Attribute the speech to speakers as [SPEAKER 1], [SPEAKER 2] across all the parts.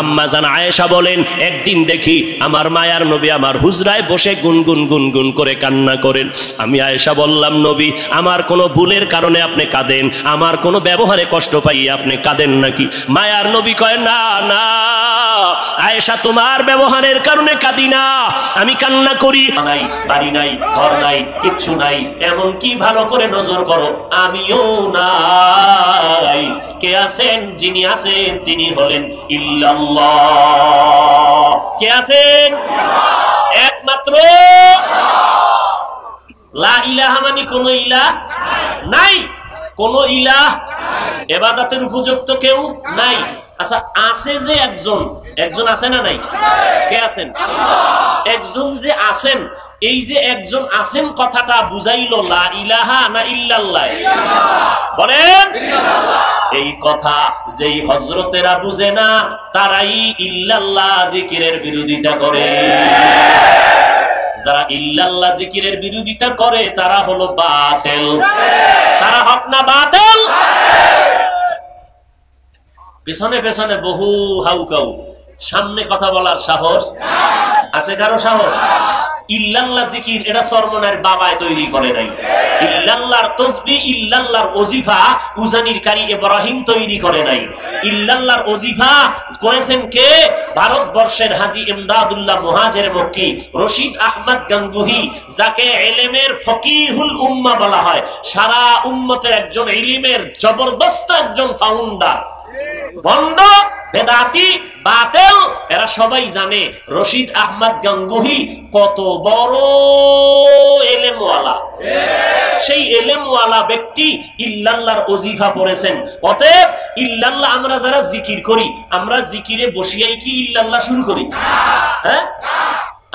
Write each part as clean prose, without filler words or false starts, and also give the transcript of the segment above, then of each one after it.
[SPEAKER 1] আম্মা জান আয়েশা বলেন, একদিন দেখি আমার মায়ার নবী আমার হুজরায় বসে গুনগুন গুনগুন করে কান্না করেন। আমি আয়েশা বললাম, নবী, আমার কোনো ভুলের কারণে আপনি কাঁদেন, আমার কোনো ব্যবহারে কষ্ট পাইয়ে আপনি কাঁদেন নাকি? মায়ার নবী কয়, না না আয়েশা, তোমার ব্যবহারের কারণে কাঁদি না, আমি কান্না করি নাই, বাড়ি নাই, ঘর নাই, কিচ্ছু নাই, এমন কি ভালো করে নজর করো আমিও নাই। কে আছেন? যিনি আছেন তিনি হলেন ইল্লাল্লাহ। কে আছেন? একমাত্র লা ইলাহা মানে কোন ইলাহ নাই, কোন ইলাহ ইবাদতের উপযুক্ত কেউ নাই। আচ্ছা, আছে যে একজন, একজন আছে না নাই? কে আছেন? একজন যে আছেন, এই যে একজন আছেন কথাটা বুঝাইলো লা ইলাহা না ইল্লাল্লাহ? বলেন। এই কথা যেই হযরতেরা বুঝে না তারাই ইল্লাল্লাহ জিকিরের বিরোধিতা করে। যারা ইল্লাল্লাহ জিকিরের বিরোধিতা করে তারা হলো বাতিল। তারা হক না বাতিল? পেছনে পেছনে বহু হাউকাউ, সামনে কথা বলার সাহস আছে কারো? সাহস? ইল্লাল্লাহ জিকির এটা সরমনের বাবায় তৈরি করে নাই। ইল্লাল্লাহর তাসবিহ, ইল্লাল্লাহর ওজিফা উজানির কারি ইব্রাহিম তৈরি করে নাই। ইল্লাল্লাহর ওজিফা করেছেন কে? ভারতবর্ষের হাজী ইমদাদুল্লাহ মুহাজির মক্কি রশিদ আহমদ গাঙ্গুহি, যাকে ইলমের ফকিহুল উম্মাহ বলা হয়, সারা উম্মতের একজন ইলমের জবরদস্ত একজন ফাউন্ডার। বন্ধ বেদাতি বাতিল এরা সবাই জানে রশিদ আহমদ গাঙ্গুহি কত বড় ইলমওয়ালা। সেই ইলমওয়ালা ব্যক্তি ইল্লাল্লাহর ওজিফা পড়েছেন। অতএব ইল্লাল্লাহ আমরা যারা জিকির করি, আমরা জিকিরে বসিয়াই কি ইল্লাল্লাহ শুরু করি? হ্যাঁ,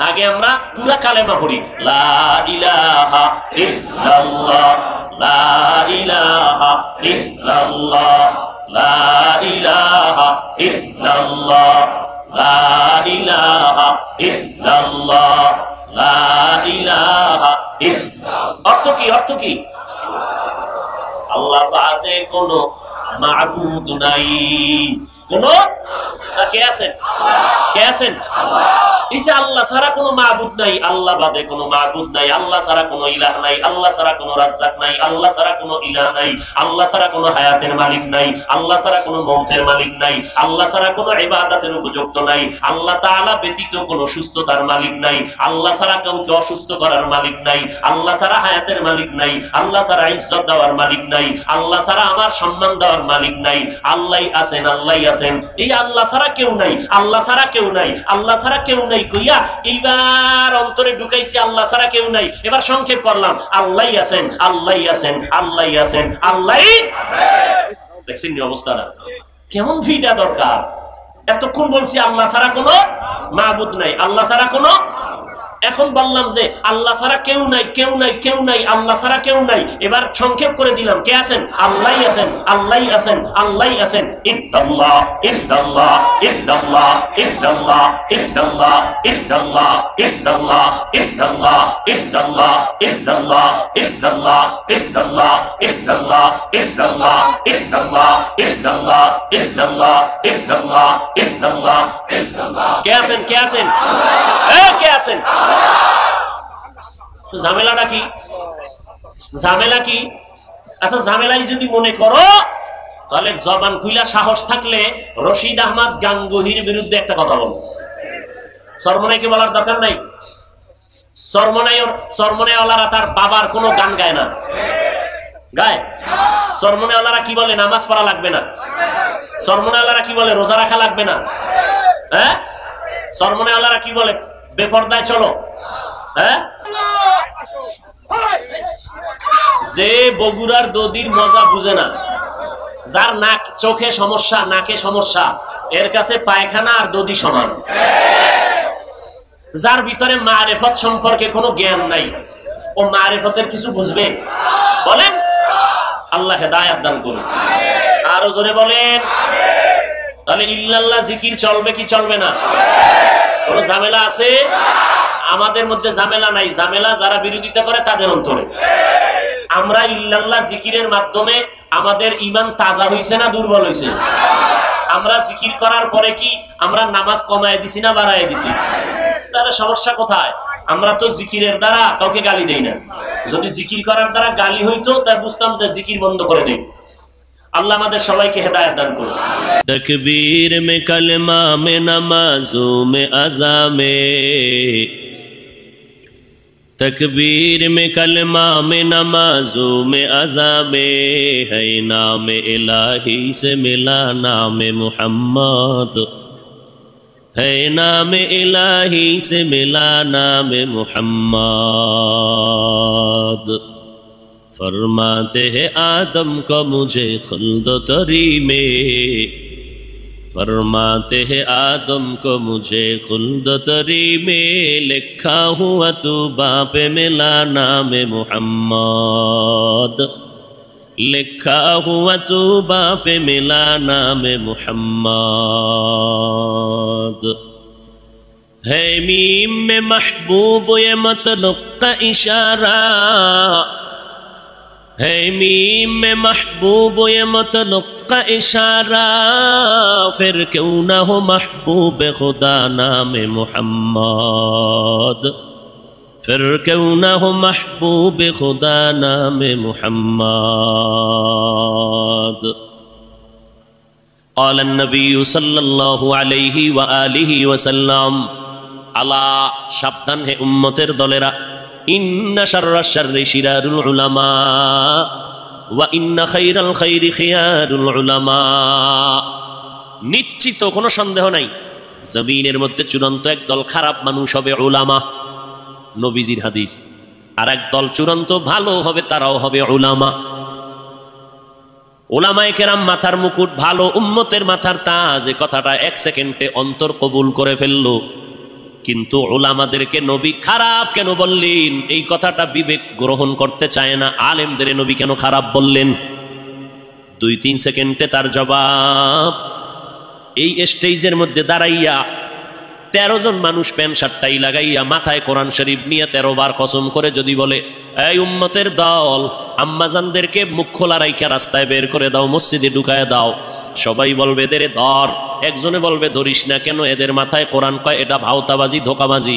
[SPEAKER 1] আগে আমরা পুরা কালেমা পড়ি, লা ইলাহা ইল্লাল্লাহ, লা ইলাহা ইল্লাল্লাহ, লা ইলাহা ইল্লাল্লাহ, লা ইলাহা ইল্লাল্লাহ, লা ইলাহা ইল্লাল্লাহ। অর্থ কি? অর্থ কি? আল্লাহ বাদে কোনো মাবুদ নাই। কোন কে আছেন? কে আছেন? এই যে আল্লাহ ছাড়া কোনো মাবুদ নাই, আল্লাহ বাদে কোনো মাবুদ নাই, আল্লাহ ছাড়া কোনো ইলাহ নাই, আল্লাহ ছাড়া কোনো রাজ্জাক নাই, আল্লাহ ছাড়া কোনো ইলাহ নাই, আল্লাহ ছাড়া কোনো হায়াতের মালিক নাই, আল্লাহ ছাড়া কোনো মৌতের মালিক নাই, আল্লাহ ছাড়া কোনো ইবাদতের উপযুক্ত নাই, আল্লাহ তাআলা ব্যতীত কোনো সুস্থতার মালিক নাই, আল্লাহ ছাড়া কাউকে অসুস্থ করার মালিক নাই, আল্লাহ ছাড়া হায়াতের মালিক নাই, আল্লাহ ছাড়া ইজ্জত দেওয়ার মালিক নাই, আল্লাহ ছাড়া আমার সম্মান দেওয়ার মালিক নাই। আল্লাহই আছেন, আল্লাহই আছেন। এই আল্লাহ ছাড়া কেউ নাই, আল্লাহ ছাড়া কেউ নাই, আল্লাহ ছাড়া কেউ নাই কইয়া এইবার অন্তরে ঢুকাইছি আল্লাহ ছাড়া কেউ নাই। এবার সংক্ষেপ করলাম, আল্লাহই আছেন, আল্লাহই আছেন, আল্লাহই আছেন, আল্লাহই আছেন। দেখছেন নি অবস্থাটা কেমন? ভিটা দরকার। এতক্ষণ বলছি আল্লাহ ছাড়া কোনো মাবুদ নাই, আল্লাহ ছাড়া কোনো, এখন বললাম যে আল্লাহ ছাড়া কেউ নাই, কেউ নাই, কেউ নাই, আল্লাহ ছাড়া কেউ নাই। এবার সংক্ষেপ করে দিলাম, কে আছেন? আল্লাহই আছেন, আল্লাহই আছেন, আল্লাহই আছেন। ইল্লাল্লাহ, ইল্লাল্লাহ, ইল্লাল্লাহ, ইল্লাল্লাহ, ইল্লাল্লাহ, ইল্লাল্লাহ, ইল্লাল্লাহ, ইল্লাল্লাহ, ইল্লাল্লাহ, ইল্লাল্লাহ, ইল্লাল্লাহ, ইল্লাল্লাহ, ইল্লাল্লাহ, ইল্লাল্লাহ, ইল্লাল্লাহ, ইল্লাল্লাহ, ইল্লাল্লাহ, ইল্লাল্লাহ, ইল্লাল্লাহ, ইল্লাল্লাহ। কে আছেন? কে আছেন? কে আছেন? ঝামেলাটা কি? ঝামেলা কি? আচ্ছা, ঝামেলাই যদি মনে করো তাহলে জবান খুইলা সাহস থাকলে রশিদ আহমদ গাঙ্গুহির বিরুদ্ধে একটা কথা বলো। সরমনাইকে বলার দরকার নাই। সরমনাইওয়ালারা তার বাবার কোনো গান গায় না, গায়? সরমনাইওয়ালারা কি বলে? নামাজ পড়া লাগবে না। সরমনাইওয়ালারা কি বলে? রোজা রাখা লাগবে না। হ্যাঁ, সরমনাইওয়ালারা কি বলে? বেপরদায় চলো। হ্যাঁ, যে বগুড়ার দদির মজা বুঝে না, যার নাক চোখে সমস্যা, নাকে সমস্যা, এর কাছে পায়খানা আর দদি সমান। যার ভিতরে মারেফত সম্পর্কে কোনো জ্ঞান নাই, ও মারেফতের কিছু বুঝবে? বলেন। আল্লাহ হেদায়েত দান করুন। আরো জোরে বলেন। তাহলে ইল্লাল্লাহ জিকির চলবে কি চলবে না? কোন ঝামেলা আছে? আমাদের মধ্যে ঝামেলা নাই, ঝামেলা যারা বিরোধিতা করে তাদের অন্তরে। আমরা ইল্লাল্লাহ জিকিরের মাধ্যমে আমাদের ঈমান তাজা হইছে না দুর্বল হইছে? আমরা জিকির করার পরে কি আমরা নামাজ কমায় দিছি না বাড়ায় দিছি? তাহলে সমস্যা কোথায়? আমরা তো জিকিরের দ্বারা কাউকে গালি দেই না। যদি জিকির করার দ্বারা গালি হইতো তাই বুঝতাম যে জিকির বন্ধ করে দেই। আল্লাহ আমাদের সবাইকে হেদায়েত দান করুন।
[SPEAKER 2] तकबीर में कलमा में नमाजों में अज़ा में, तकबीर में कलमा में नमाजों में अज़ा में, है नाम इलाही से मिला नाम मुहम्मद, है नाम इलाही से मिला नाम मुहम्मद। फरमाते हैं आदम को मुझे खुल्द तरी में, फरमाते हैं आदम को मुझे खुल्द तरी में, लिखा हुआ तू बाप मिला नाम मुहम्मद, लिखा हुआ तू बाप मिला नाम मुहम्मद। है मीम में महबूब ये मतलुक का इशारा, है मीम में महबूब ये मतलुक का इशारा, फिर क्यों ना हो महबूब खुदा नाम मुहम्मद, फिर क्यों ना हो महबूब खुदा नाम मुहम्मद। قال النبي صلى الله عليه وآله وسلم, আলা সাবধান হে উম্মতের দলেরা, ইন্না শাররাশ শাররি শিরারুল উলামা ওয়া ইন্না খাইরাল খাইরি খিয়ারুল উলামা। নিশ্চিত কোনো সন্দেহ নাই জমিনের মধ্যে চূড়ান্ত একদল খারাপ মানুষ হবে উলামা, নবীজির হাদিস। আর একদল চূড়ান্ত ভালো হবে, তারাও হবে উলামা। উলামায়ে কেরাম মাথার মুকুট, ভালো উম্মতের মাথার তাজ। এ কথাটা এক সেকেন্ডে অন্তর কবুল করে ফেললো। কিন্তু উলামাদেরকে নবী খারাপ কেন বললেন, এই কথাটা বিবেক গ্রহণ করতে চায় না। আলেমদের নবী কেন খারাপ বললেন? 2-3 সেকেন্ডে তার জবাব। এই স্টেজের মধ্যে দাঁড়াইয়া 13 জন মানুষ প্যান্ট শার্টটাই লাগাইয়া মাথায় কোরআন শরীফ নিয়ে 13 বার কসম করে যদি বলে, এই উম্মতের দল, আম্মাজানদেরকে মুখ খোলা রাইখা রাস্তায় বের করে দাও, মসজিদে ঢুকায় দাও, সবাই বলবে এদের ধর। একজনে বলবে ধরিস না কেন, এদের মাথায় কোরআন কয়, এটা ভাওতাবাজি, ধোকাবাজি।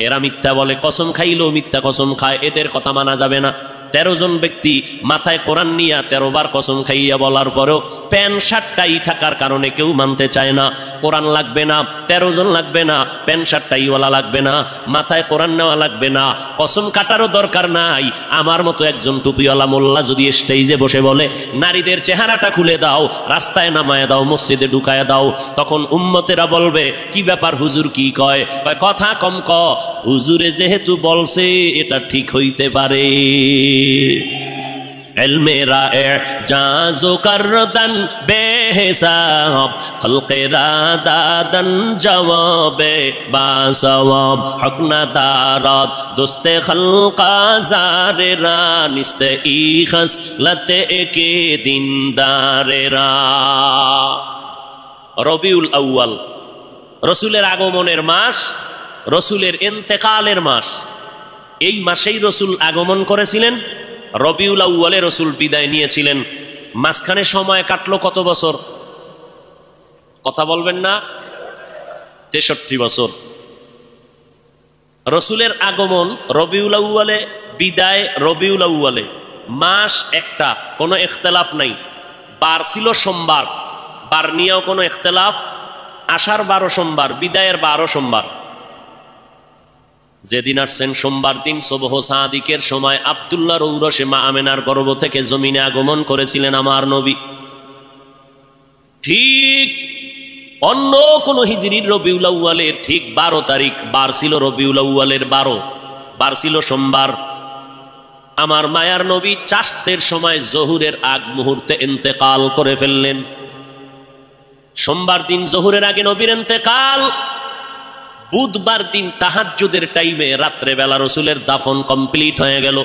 [SPEAKER 2] এরা মিথ্যা বলে, কসম খাইলেও মিথ্যা কসম খায়, এদের কথা মানা যাবে না। 13 জন ব্যক্তি মাথায় কোরআন নিয়ে 13 বার কসম খাইয়া বলার পরেও প্যান্ট শার্টটাই থাকার কারণে কেউ মানতে চায় না। কোরআন লাগবে না, 13 জন লাগবে না, প্যান্ট শার্টটাইওয়ালা লাগবে না, মাথায় কোরআন নেওয়া লাগবে না, কসম কাটারও দরকার নাই। আমার মতো একজন টুপিওয়ালা মোল্লা যদি স্টেজে বসে বলে, নারীদের চেহারাটা খুলে দাও, রাস্তায় নামায় দাও, মসজিদে ঢুকায় দাও, তখন উম্মতেরা বলবে, কি ব্যাপার হুজুর কি কয়? কথা কম ক, হুজুরে যেহেতু বলছে এটা ঠিক হইতে পারে। इल्मे राए जाज़ो करदन बेहिसाब, खल्क़े रादादन जवाबे बासवाब, हक न दारात दुस्ते खल्क़ा ज़ारे रा, निस्ते ई खसलते के दिनदारे रा। রবিউল আউয়াল রসুলের আগমনের মাস, রসুলের ইন্তেকালের মাস। এই মাসেই রসুল আগমন করেছিলেন, রবিউল আউয়ালে রসুল বিদায় নিয়েছিলেন। মাঝখানে সময় কাটলো কত বছর? কথা বলবেন না? 63 বছর। রসুলের আগমন রবিউল আউয়ালে, বিদায় রবিউল আউয়ালে, মাস একটা, কোনো ইখতিলাফ নাই। বার ছিল সোমবার, বার নিয়েও কোনো ইখতিলাফ। আষাঢ় 12 সোমবার, বিদায়ের 12 সোমবার। যেদিন আসছেন সোমবার দিন সুবহ সাদিকের সময় আব্দুল্লাহর ঔরসে মা আমেনার গর্ভ থেকে জমিনে আগমন করেছিলেন আমার নবী। ঠিক অন্য কোন হিজরির রবিউল আউয়ালের ঠিক 12 তারিখ, বার ছিল রবিউল আউয়ালের 12, বার ছিল সোমবার। আমার মায়ার নবী চাশতের সময় জহুরের আগ মুহূর্তে ইন্তেকাল করে ফেললেন। সোমবার দিন জহুরের আগে নবীর ইন্তেকাল। বুধবার দিন তাহাজ্জুদের টাইমে রাত্রে বেলা রসুলের দাফন কমপ্লিট হয়ে গেল।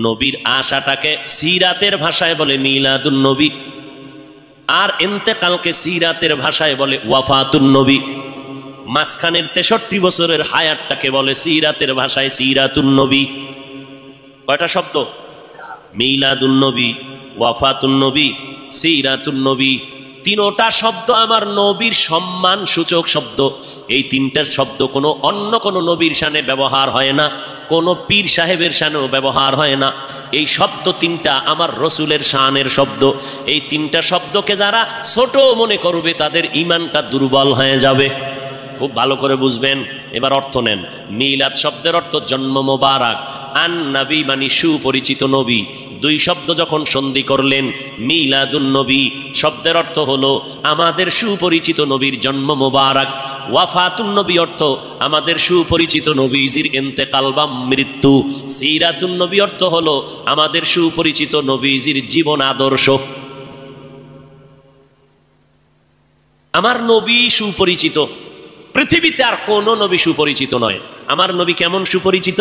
[SPEAKER 2] নবীর আশাটাকে সিরাতের ভাষায় বলে মিলাদুন নবী, আর ইন্তেকালকে সিরাতের ভাষায় বলে ওয়াফাতুন নবী। মাঝখানের 63 বছরের হায়াতটাকে বলে সিরাতের ভাষায় সিরাতুন নবী। কয়টা শব্দ? মিলাদুন নবী, ওয়াফাতুন নবী, সিরাতুন নবী। তিনটা শব্দ আমার নবীর সম্মান সূচক শব্দ। এই তিনটার শব্দ কোনো অন্য কোনো নবীর শানে ব্যবহার হয় না, কোনো পীর সাহেবের শানেও ব্যবহার হয় না। এই শব্দ তিনটা আমার রসুলের শানের শব্দ। এই তিনটা শব্দকে যারা ছোট মনে করবে তাদের ঈমানটা দুর্বল হয়ে যাবে। খুব ভালো করে বুঝবেন। এবার অর্থ নেন। মিলাদ শব্দের অর্থ জন্ম মোবারক, আন নবী মানে সুপরিচিত নবী। দুই শব্দ যখন সন্ধি করলেন, মিলাদুন নবী শব্দের অর্থ হলো আমাদের সুপরিচিত নবীর জন্ম মোবারক। ওয়াফাতুন নবী অর্থ আমাদের সুপরিচিত নবীজির ইন্তেকাল বা মৃত্যু। সিরাতুন নবী অর্থ হলো আমাদের সুপরিচিত নবীজির জীবন আদর্শ। আমার নবী সুপরিচিত, পৃথিবীতে আর কোন নবী সুপরিচিত নয়। আমার নবী কেমন সুপরিচিত?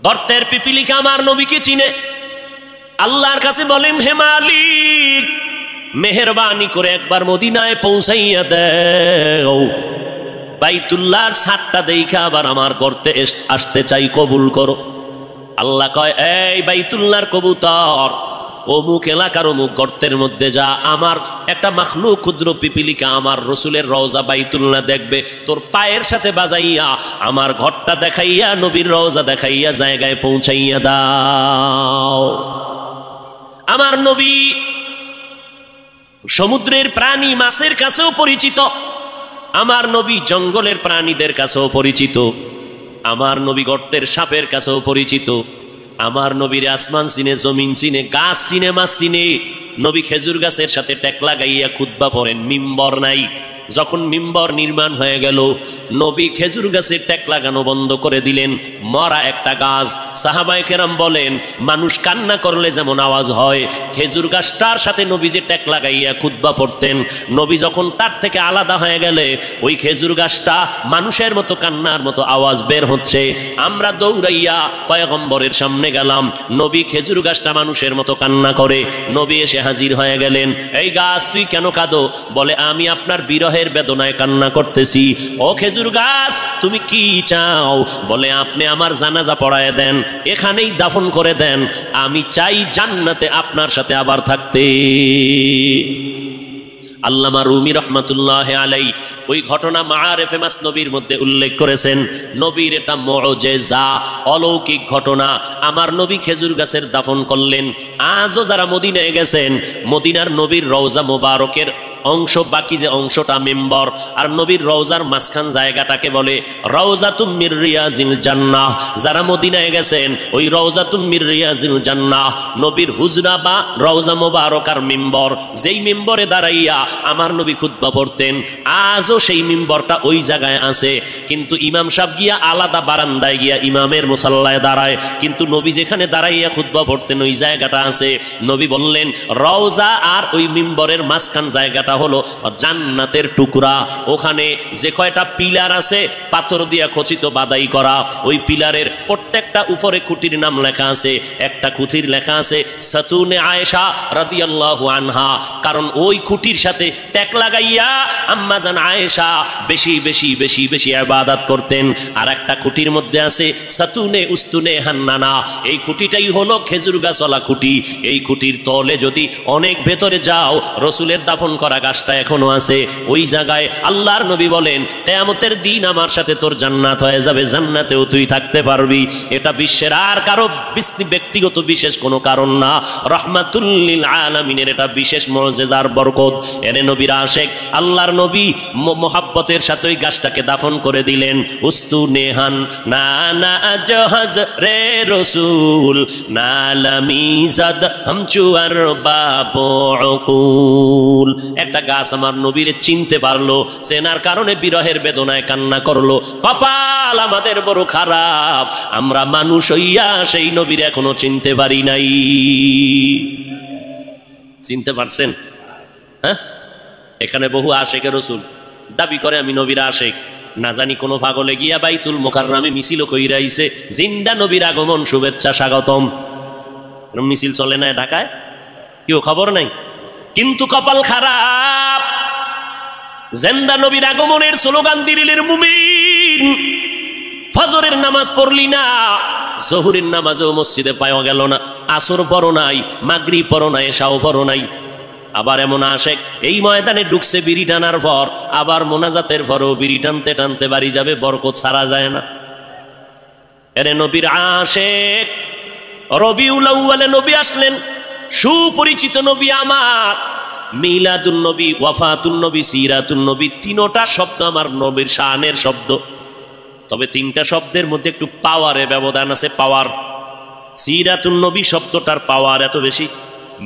[SPEAKER 2] গর্তের পিপিলিকা আমার নবীকে চিনে। আল্লাহর কাছে বলেন, হে মালিক, মেহেরবানি করে একবার মদিনায় পৌঁছাইয়া দেও। বাইতুল্লাহর ছাদটা দেখা আবার আমার গর্তে আসতে চাই, কবুল করো। আল্লাহ কয়, এই বাইতুল্লাহর কবুতর, অমুক এলাকার অমুক গর্তের মধ্যে যা, আমার একটা মাখলুক ক্ষুদ্র পিপিলিকা আমার রসুলের রওজা বাইতুল্লাহ দেখবে, তোর পায়ের সাথে বাজাইয়া আমার ঘরটা দেখাইয়া নবীর রওজা দেখাইয়া জায়গায় পৌঁছাইয়া দাও। আমার নবী সমুদ্রের প্রাণী মাছের কাছেও পরিচিত। আমার নবী জঙ্গলের প্রাণীদের কাছেও পরিচিত। আমার নবী গর্তের সাপের কাছেও পরিচিত। আমার নবীর আসমান চিনে, জমিন চিনে, গাছ চিনে, মাছ চিনে। নবী খেজুর গাছের সাথে টেক লাগাইয়া খুতবা পড়েন, মিম্বর নাই। যখন মিম্বর নির্মাণ হয়ে গেল, নবী খেজুর গাছের টেক লাগানো বন্ধ করে দিলেন। মরা একটা গাছ। সাহাবায়ে কেরাম বলেন, মানুষ কান্না করলে যেমন আওয়াজ হয়, খেজুর গাছটার সাথে নবী যে টেক লাগাইয়া খুতবা পড়তেন, নবী যখন তার থেকে আলাদা হয়ে গেলে ওই খেজুর গাছটা মানুষের মতো কান্নার মতো আওয়াজ বের হচ্ছে। আমরা দৌড়াইয়া পয়গম্বরের সামনে গেলাম, নবী খেজুর গাছটা মানুষের মতো কান্না করে। নবী এসে হাজির হয়ে গেলেন। এই গাছ, তুই কেন কাঁদো? বলে, আমি আপনার বিরহের বেদনায় কান্না করতেছি। ও খেজুর গাছ, তুমি কি চাও? বলে, আপনি আমার জানাজা পড়ায় দেন, এখানেই দাফন করে দেন, আমি চাই জান্নাতে আপনার সাথে আবার থাকতে। আল্লামা রুমি রহমাতুল্লাহ আলাই ওই ঘটনা মাআরিফে মাসনবীর মধ্যে উল্লেখ করেছেন। নবীর এটা মুআজিজা, অলৌকিক ঘটনা। আমার নবী খেজুর গাছের দাফন করলেন। আজও যারা মদিনায় গেছেন, মদিনার নবীর রওজা মোবারকের অংশ, বাকি যে অংশটা মেম্বর, আর নবীর রওজার মাঝখান জায়গাটাকে বলে রওজাতুম মির রিয়াজিল জান্নাহ। যারা মদিনায় গেছেন, ওই রওজাতুম মির রিয়াজিল জান্নাহ নবীর হুজরা বা রওজা মোবারকার মেম্বর, যেই মেম্বরে দাঁড়াইয়া আমার নবী খুতবা পড়তেন, আজও সেই মেম্বরটা ওই জায়গায় আছে। কিন্তু ইমাম সাহেব গিয়া আলাদা বারান্দায় গিয়া ইমামের মুসাল্লায় দাঁড়ায়, কিন্তু নবী যেখানে দাঁড়াইয়া খুতবা পড়তেন ওই জায়গাটা আছে। নবী বললেন, রওজা আর ওই মেম্বরের মাঝখান জায়গাটা হলো জান্নাতের টুকরা। ওখানে যে কয়টা পিলার আছে পাথর দিয়া খচিত বাদাই করা, ওই পিলারের প্রত্যেকটা উপরে খুঁটির নাম লেখা আছে। একটা খুঁটির লেখা আছে সাতুনে আয়েশা রাদিয়াল্লাহু আনহা, কারণ ওই খুঁটির সাথে ট্যাক লাগাইয়া আম্মা জান আয়েশা বেশি বেশি বেশি বেশি ইবাদত করতেন। আর একটা খুঁটির মধ্যে আছে সাতুনে উস্তুনে হান্নানা, এই খুঁটিটাই হলো খেজুর গাছওয়ালা খুঁটি। এই খুঁটির তলে যদি অনেক ভেতরে যাও, রসুলের দাফন করা গাছটা এখনো আছে ওই জায়গায়। আল্লাহর নবী বলেন, কিয়ামতের দিন আমার সাথে তোর জান্নাত হয়ে যাবে, জান্নাতেও তুই থাকতে পারবি। এটা বিশ্বের আর কারো ব্যক্তিগত বিশেষ কোনো কারণ না, রাহমাতুল লিল আলামিনের এটা বিশেষ মুআজিজার বরকত। এর নবীর আশিক আল্লাহর নবী মোহাব্বতের সাথে ওই গাছটাকে দাফন করে দিলেন। উস্তু নেহান না না জাহাজ রে রসুল নালামিজাদ হামচুয়ার বাবুল। একটা গাছ আমার নবীরে চিনতে পারলো, চেনার কারণে বিরহের বেদনায় কান্না করলো। কপাল আমাদের বড় খারাপ, আমরা মানুষ হইয়া সেই নবীর এখনো চিনতে পারি নাই। চিনতে পারছেন? হ্যাঁ, এখানে বহু আশেকের রসুল দাবি করে আমি নবীর আশেক। না জানি কোন পাগলে গিয়া বাইতুল মুকাররমে মিছিল কইরা আইছে, জিন্দা নবীর আগমন শুভেচ্ছা স্বাগতম। মিছিল চলে না ঢাকায়, কেউ খবর নাই। কিন্তু কপাল খারাপ, জিন্দা নবীর আগমনের স্লোগান দিলের মুমিন। ফজরের নামাজ পড়লি না, জোহরের নামাজও মসজিদে পাওয়া গেল না, আসর পড়ো নাই, মাগরিব পড়ো নাই, এশাও পড়ো নাই। আবার এমন আশেক এই ময়দানে ঢুকছে বিড়ি টানার পর, আবার মোনাজাতের পরও বিড়ি টানতে টানতে বাড়ি যাবে, বরকত ছাড়া যায় না। এরে নবীর আশেক, রবিউল আউয়ালে নবী আসলেন, সুপরিচিত নবী আমার। মিলাদুন নবী, ওয়াফাতুন নবী, সিরাতুন নবী, তিনটা শব্দ আমার নবীর শানের শব্দ। তবে তিনটা শব্দের মধ্যে একটু পাওয়ারের ব্যবধান আছে, পাওয়ার। সিরাতুন নবী শব্দটার পাওয়ার এত বেশি,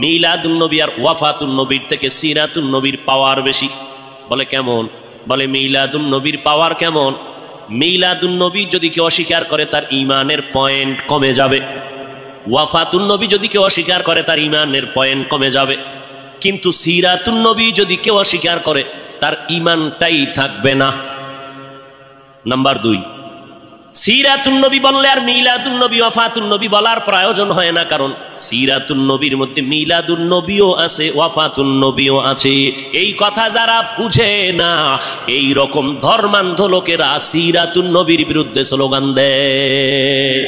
[SPEAKER 2] মিলাদুন নবী আর ওয়াফাতুন নবীর থেকে সিরাতুন নবীর পাওয়ার বেশি। বলে কেমন? বলে মিলাদুন নবীর পাওয়ার কেমন? মিলাদুন নবী যদি কেউ অস্বীকার করে তার ঈমানের পয়েন্ট কমে যাবে, ওয়াফাতুন নবী যদি কেউ অস্বীকার করে তার ঈমানের পয়েন্ট কমে যাবে। কিন্তু সিরাতুন নবী যদি কেউ অস্বীকার করে তার ঈমানটাই থাকবে না। নাম্বার 2, সিরাতুন নবী বললে আর মিলাদুন নবী, ওয়াফাতুন নবী বলার প্রয়োজন হয় না, কারণ সিরাতুন নবীর মধ্যে মিলাদুন নবীও আছে, ওয়াফাতুন নবীও আছে। এই কথা যারা বুঝে না, এই রকম ধর্মান্ধ লোকেরা সিরাতুন নবীর বিরুদ্ধে স্লোগান দেয়।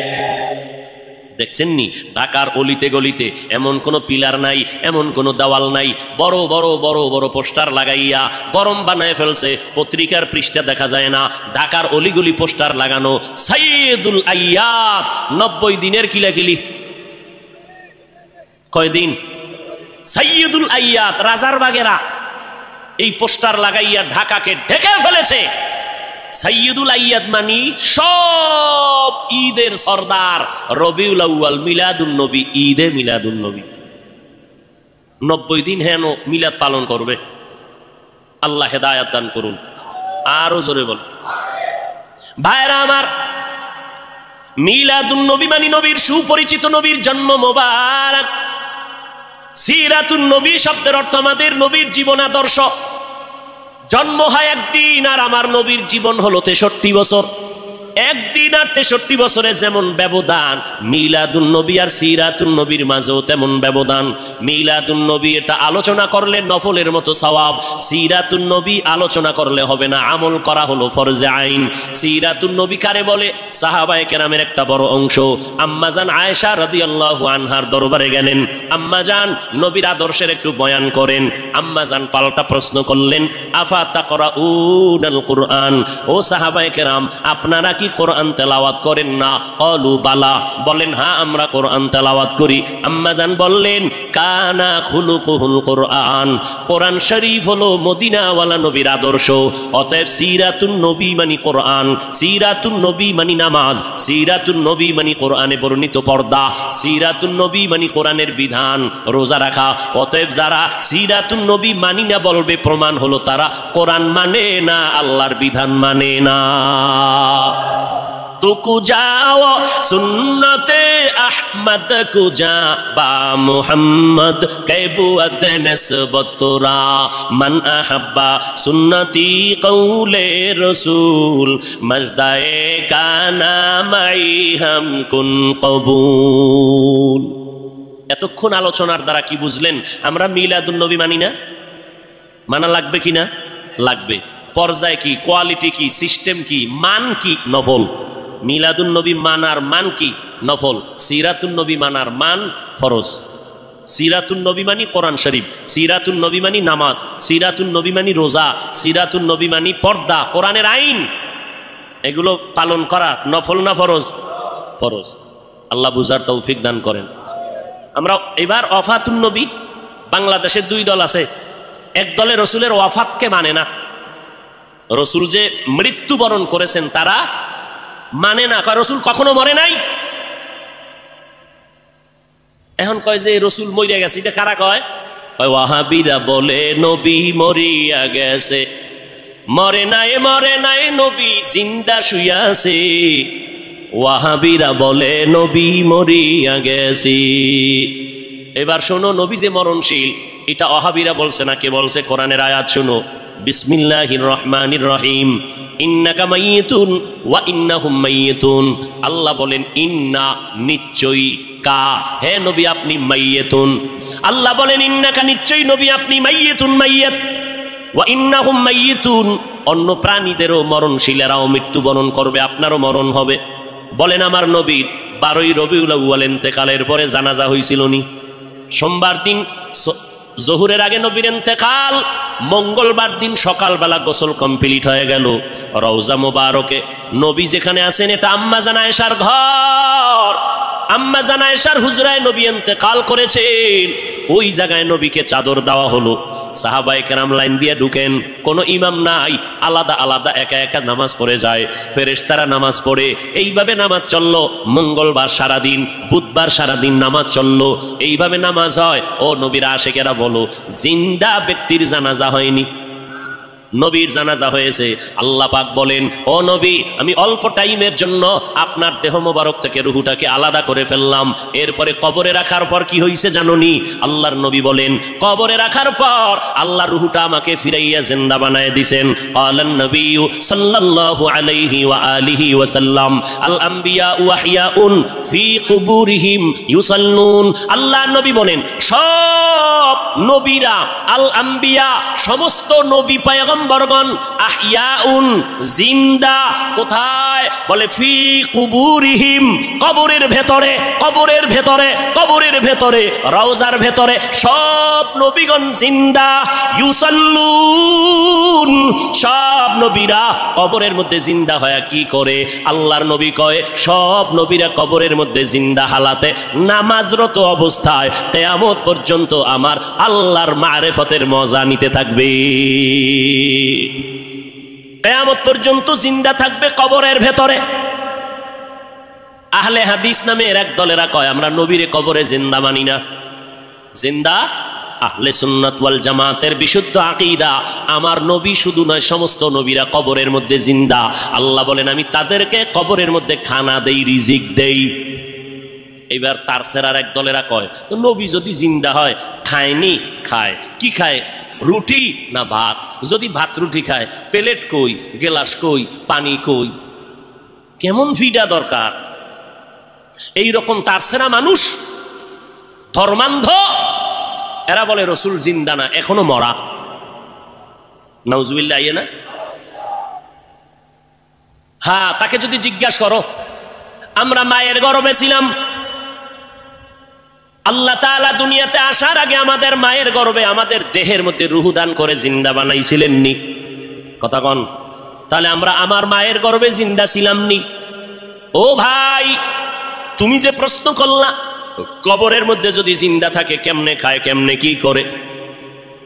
[SPEAKER 2] দেখছেননি ঢাকার অলিতে গলিতে এমন কোন পিলার নাই, এমন কোন দেওয়াল নাই, বড় বড় বড় বড় পোস্টার লাগাইয়া গরম বানায় ফেলছে, পত্রিকার পৃষ্ঠা দেখা যায় না। ঢাকার অলিগলি পোস্টার লাগানো, সাইয়্যিদুল আইয়াত, 90 দিনের কিলাকিলি। কয়দিন? সাইয়্যিদুল আইয়াত, রাজার বাগেরা এই পোস্টার লাগাইয়া ঢাকাকে ঢেকে ফেলেছে। সাইয়্যিদুল আইয়াদ মানি সব ঈদের সরদার, রবিউল আউয়াল, মিলাদুন নবী, ঈদে মিলাদুন নবী। 90 দিন হেন মিলাদ পালন করবে। আল্লাহ হেদায়াত দান করুন। আরো জোরে বল ভাইরা আমার, মিলাদুন নবী মানি নবীর সুপরিচিত নবীর জন্ম মোবারক। সিরাতুন নবী শব্দের অর্থ আমাদের নবীর জীবন আদর্শ। জন্ম হয় একদিন, আর আমার নবীর জীবন হলো 63 বছর। একদিন আর 63 বছরে যেমন ব্যবধান, মিলাদুন নবী আর সিরাতুন নবীর মাঝেও তেমন ব্যবধান। মিলাদুন নবী এটা আলোচনা করলে নফলের মতো সওয়াব, সিরাতুন নবী আলোচনা করলে হবে না, আমল করা হলো ফরজে আইন। সিরাতুন নবী কারে বলে? সাহাবায়ে কেরামের একটা বড় অংশ আম্মাজান আয়েশা রাদিয়াল্লাহু আনহার দরবারে গেলেন, আম্মাজান নবীর আদর্শের একটু বয়ান করেন। আম্মাজান পাল্টা প্রশ্ন করলেন, আফা তাকরাউনাল কুরআন, ও সাহাবায়ে কেরাম আপনারা কি কোরআন তেলাওয়াত করেন না? ক্বালু বালা, বলেন হ্যাঁ আমরা কোরআন তেলাওয়াত করি। আম্মাজান বললেন, কানা খুলুকুহুল কোরআন, কোরআন শরীফ হলো মদিনাওয়ালা নবীর আদর্শ। অতএব সিরাতুন নবী মানি কোরআন, সিরাতুন নবী মানি নামাজ, সিরাতুন নবী মানি কোরআনে বর্ণিত পর্দা, সিরাতুন নবী মানি কোরআনের বিধান, রোজা রাখা। অতএব যারা সিরাতুন নবী মানি না বলবে, প্রমাণ হলো তারা কোরআন মানে না, আল্লাহর বিধান মানে না। তো কুজাও সুন্নতে আহমদ কুজা বা মুহাম্মদ কেবুয়াত নসবতরা মান আহাব্বা সুন্নতি কৌলে রসুল মজদায়ে কানা মাই হাম কুন কবুল। এতক্ষণ আলোচনার দ্বারা কি বুঝলেন? আমরা মিলাদুন নবী মানি না, মানা লাগবে কিনা? লাগবে। পর্যায় কি, কোয়ালিটি কি, সিস্টেম কি, মান কি? নফল। মিলাদুন নবী মানার মান কি? নফল। সিরাতুন নবী মানার মান ফরজ। সিরাতুন নবী মানি কোরআন শরীফ, সিরাতুন নবী মানি নামাজ, সিরাতুন নবী মানি রোজা, সিরাতুন নবী মানি পর্দা, কোরআনের আইন। এগুলো পালন করা নফল না ফরজ? ফরজ। আল্লাহ বুঝার তৌফিক দান করেন। আমরা এবার ওয়াফাতুন নবী, বাংলাদেশে 2 দল আছে। এক দলে রসুলের ওয়াফাতকে মানে না, রসুল যে মৃত্যুবরণ করেছেন তারা মানে না, কয় রসুল কখনো মরে নাই। এখন কয় যে রসুল মরিয়া গেছে, এটা কারা কয়? ওয়াহাবিরা বলে নবী মরিয়া গেছে, মরে নাই নবী জিন্দা শুইয়া আছে। ওয়াহাবিরা বলে নবী মরিয়া গেছে। এবার শোনো, নবী যে মরণশীল এটা ওয়াহাবিরা বলছে না, কে বলছে? কোরআনের আয়াত শোনো, বিসমিল্লাহির রহমানির রহিম, ইন্নাকা মাইয়িতুন ওয়া ইন্নাহুম মাইয়িতুন। আল্লাহ বলেন ইন্না, নিশ্চয়ই, কা, হে নবী আপনি মাইয়িতুন। আল্লাহ বলেন ইন্নাকা, নিশ্চয়ই নবী আপনি মাইয়িতুন, মাইয়িত, ওয়া ইন্নাহুম মাইয়িতুন। অন্য প্রাণীদেরও মরণশীলেরাও মৃত্যুবরণ করবে, আপনারও মরণ হবে। বলেন আমার নবীর 12ই রবিউল আউয়াল ইন্তেকালের পরে জানাজা হয়েছিল নি? সোমবার দিন জোহরের আগে নবীর ইন্তেকাল, মঙ্গলবার দিন সকালবেলা গোসল কমপ্লিট হয়ে গেল। রওজা মোবারকে নবী যেখানে আছেন এটা আম্মা জান আয়েশার ঘর। আম্মা জান আয়েশার হুজরায় নবী ইন্তেকাল করেছেন। ওই জায়গায় নবীকে চাদর দেওয়া হলো। সাহাবায়ে কেরাম লাইন দিয়ে ঢুকেন, কোনো ইমাম নাই, আলাদা আলাদা একা একা নামাজ পড়ে যায়। ফেরেশতারা নামাজ পড়ে, এইভাবে নামাজ চললো। মঙ্গলবার সারাদিন, বুধবার সারাদিন নামাজ চললো। এইভাবে নামাজ হয়। ও নবীর আশিকেরা বলো, জিন্দা ব্যক্তির জানাজা হয়নি, নবীর জানাজা হয়েছে। আল্লাহ পাক বলেন, ও নবী, আমি অল্প টাইমের জন্য আপনার দেহ মোবারক থেকে রুহুটাকে আলাদা করে ফেললাম। এরপরে কবরে রাখার পর কি হয়েছে জানোনি? আল্লাহর নবী বলেন, কবরে রাখার পর আল্লাহ রুহুটা আমাকে ফিরাইয়া জিন্দা বানায় দিবেন। ক্বালান নবী সাল্লাল্লাহু আলাইহি ওয়া আলিহি ওয়া সাল্লাম, আল আম্বিয়া ওয়াহিয়াউন ফি কুবুরিহিম ইউসাল্লুন। আল্লাহর নবী বলেন, সব নবীরা, আল আম্বিয়া সমস্ত নবী পয়গম্বরগণ, আহইয়াউন জিন্দা, কোথায়? বলে ফি কুবুরিহিম, কবরের ভেতরে, কবরের ভেতরে, কবরের ভেতরে, রওজার ভেতরে সব নবীগণ জিন্দা। ইউসাল্লুন, সব নবীরা কবরের মধ্যে জিন্দা হয়ে কি করে? আল্লাহর নবী কয়, সব নবীরা কবরের মধ্যে জিন্দা হালাতে নামাজরত অবস্থায় কিয়ামত পর্যন্ত আমার আল্লাহর মারিফতের মজা নিতে থাকবে। কিয়ামত পর্যন্ত জিন্দা থাকবে কবরের ভেতরে। আহলে হাদিস নামের এক দলেরা কয়, আমরা নবীরে কবরে জিন্দা মানি না। জিন্দা আহলে সুন্নাত ওয়াল জামাতের বিশুদ্ধ আকীদা, আমার নবী শুধু নয়, সমস্ত নবীরা কবরের মধ্যে জিন্দা। আল্লাহ বলেন, আমি তাদেরকে কবরের মধ্যে খানা দেই, রিজিক দেই। এবার তার সেরার এক দলেরা কয়, তো নবী যদি জিন্দা হয়, খায়নি? খায়। কি খায়? রুটি না ভাত? যদি ভাত রুটি খায়, প্লেট কই, গেলাস কই, পানি কই? কেমন ফিডা দরকার? এই রকম তার সেরা মানুষ, ধর্মান্ধ, এরা বলে রসুল জিন্দা না, এখনো মরা। নাউজুবিল্লাহ, আইয়ে না? হ্যাঁ, তাকে যদি জিজ্ঞাসা করো, আমরা মায়ের গর্ভে ছিলাম, আল্লাহ তাআলা দুনিয়াতে আসার আগে আমাদের মায়ের গর্ভে আমাদের দেহের মধ্যে রূহ দান করে জিন্দা বানাইছিলেন নি? কথা কন। তাহলে আমরা আমার মায়ের গর্ভে জিন্দা ছিলাম নি? ও ভাই, তুমি যে প্রশ্ন করলা, কবরের মধ্যে যদি জিন্দা থাকে কেমনে খায়, কেমনে কি করে,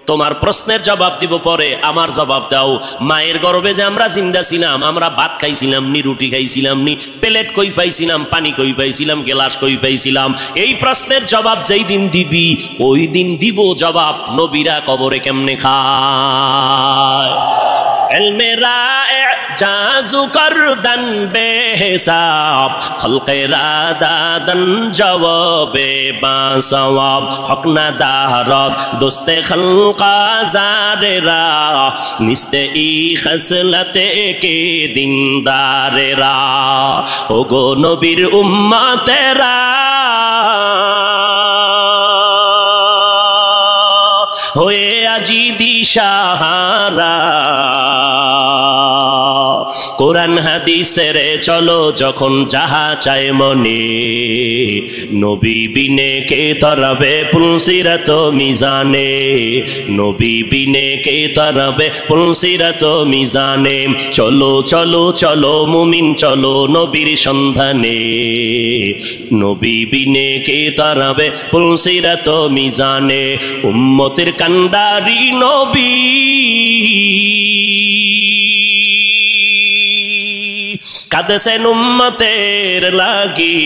[SPEAKER 2] তোমার প্রশ্নের জবাব দিব পরে। আমার জবাব দাও, মায়ের গর্ভে যে আমরা জিন্দা ছিলাম, আমরা ভাত খাইছিলাম নি, রুটি খাইছিলাম নি, প্লেট কই পাইছিলাম, পানি কই পাইছিলাম, গেলাস কই পাইছিলাম? এই প্রশ্নের জবাব যেই দিন দিবি, ওই দিন দিব জবাব, নবীরা কবরে কেমনে খায়। ইলমে রায়ে জাজু করদান বেহিসাব, খলকে রাদাদান জবাবে বাসওয়াব, হক না দারদ দোস্তে খলকা জারেরা, নিস্তে ই খসলতে কে দিনদারেরা। ওগো নবীর উম্মতেরা, হয়ে আজি দিশাহারা, কোরআন হাদিসের চলো যখন যাহা চায় মনে, নবী বিনে কে তরাবে পুলসিরাত মিজানে, নবী বিনে কে তরাবে পুলসিরাত মিজানে। চলো চলো চলো মুমিন চলো নবীর সন্ধানে, নবী বিনে কে তরাবে পুলসিরাত মিজানে। উম্মতের কান্ডারি নবী, কাঁদেছেন উম্মতের লাগি,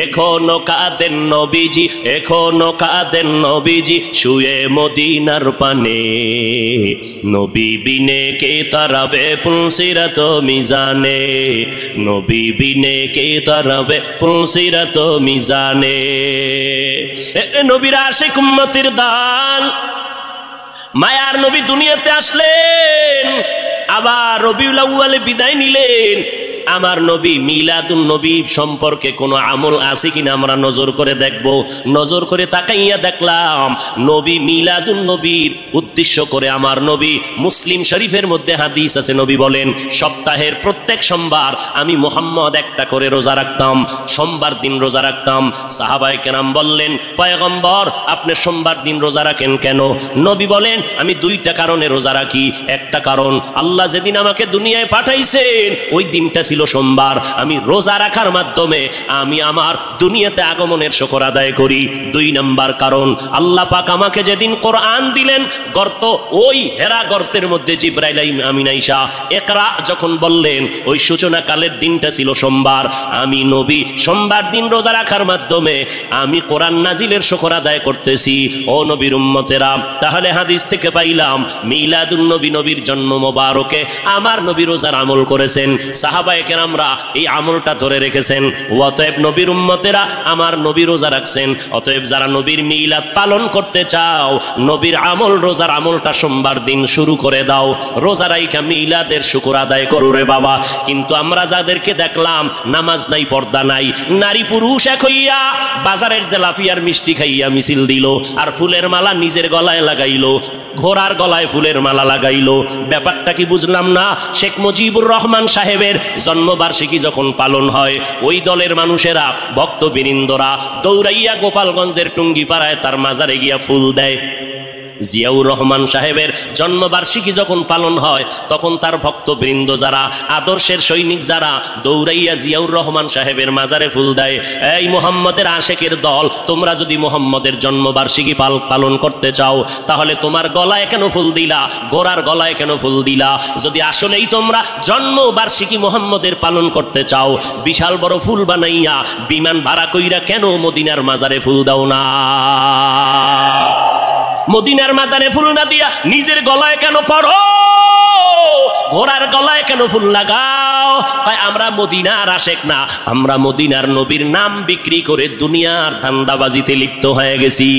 [SPEAKER 2] এখনো কাঁদেন নবীজি, এখনো কাঁদেন নবীজি, শুয়ে মদিনার পানে, নবী বিনে কে তারাবে পুলসিরাত মিজানে, নবী বিনে কে তারাবে পুলসিরাত মিজানে। নবীর আশিক উম্মতের দান, মায়ার নবী দুনিয়াতে আসলেন, আবার রবিউল আউয়ালে বিদায় নিলেন। আমার নবী মিলাদুন নবী সম্পর্কে কোনো আমল আছে কিনা আমরা নজর করে দেখব। নজর করে তাকাইয়া দেখলাম নবী মিলাদুন নবীর উদ্দেশ্য করে আমার নবী, মুসলিম শরীফের মধ্যে হাদিস আছে, নবী বলেন সপ্তাহের প্রত্যেক সোমবার আমি মুহাম্মদ একটা করে রোজা রাখতাম, সোমবার দিন রোজা রাখতাম। সাহাবায়ে কেরাম বললেন, পয়গম্বর আপনি সোমবার দিন রোজা রাখেন কেন? নবী বলেন আমি দুইটা কারণে রোজা রাখি। একটা কারণ, আল্লাহ যেদিন আমাকে দুনিয়ায় পাঠাইছেন ওই দিনটা ছিল সোমবার, আমি রোজা রাখার মাধ্যমে আমি আমার দুনিয়াতে আগমনের শুকর আদায় করি। দুই নাম্বার কারণ, আল্লাহ পাক আমাকে যেদিন কোরআন দিলেন গর্ত, ওই হেরা গর্তের মধ্যে জিবরাইল আমিন আয়েশা ইকরা যখন বললেন ওই সূচনা কালের দিনটা ছিল সোমবার, আমি নবী সোমবার দিন রোজা রাখার মাধ্যমে আমি কোরআন নাজিলের শুকর আদায় করতেছি। ও নবীর উম্মতেরা, তাহলে হাদিস থেকে পাইলাম মিলাদুন নবী, নবীর জন্ম মোবারকে আমার নবী রোজার আমল করেছেন, সাহাবায়ে কেরামরা এই আমলটা ধরে রেখেছেন। অতএব নবীর উম্মতেরা আমার নবী রোজা রাখছেন, অতএব যারা নবীর মিলাদ পালন করতে চাও নবীর আমল রোজার আমলটা সোমবার দিন শুরু করে দাও, রোজা রাইখা মিলাদের শুকর আদায় করো রে বাবা। কিন্তু আমরা যাদেরকে দেখলাম নামাজ নাই, পর্দা নাই, নারী পুরুষ এক হইয়া বাজারের জেলাফিয়ার মিষ্টি খাইয়া মিছিল দিল, আর ফুলের মালা নিজের গলায় লাগাইলো, ঘোড়ার গলায় ফুলের মালা লাগাইলো। ব্যাপারটা কি বুঝলাম না। শেখ মুজিবুর রহমান সাহেবের জন্মবার্ষিকী যখন পালন হয় ওই দলের মানুষেরা ভক্তবৃন্দরা দৌড়াইয়া গোপালগঞ্জের টুঙ্গিপাড়ায় তার মাজারে গিয়া ফুল দেয়। জিয়াউর রহমান সাহেবের জন্মবার্ষিকী যখন পালন হয় তখন তার ভক্তবৃন্দ যারা, আদর্শের সৈনিক যারা দৌড়াইয়া জিয়াউর রহমান সাহেবের মাজারে ফুল দেয়। এই মুহাম্মদের আশেকের দল, তোমরা যদি মুহাম্মদের জন্মবার্ষিকী পালন করতে চাও তাহলে তোমার গলায় কেন ফুল দিলা, গোরার গলায় কেন ফুল দিলা? যদি আসলেই তোমরা জন্মবার্ষিকী মুহাম্মদের পালন করতে চাও, বিশাল বড় ফুল বানাইয়া বিমান ভাড়া কইরা কেন মদিনার মাজারে ফুল দাও না? মদিনার মাজারে ফুল না দিয়া নিজের গলায় কেন পড়ো? ঘোড়ার গলায় কেন ফুল লাগাও? কয় আমরা মদিনার আশেক না, আমরা মদিনার নবীর নাম বিক্রি করে দুনিয়ার ধান্দাবাজিতে লিপ্ত হয়ে গেছি।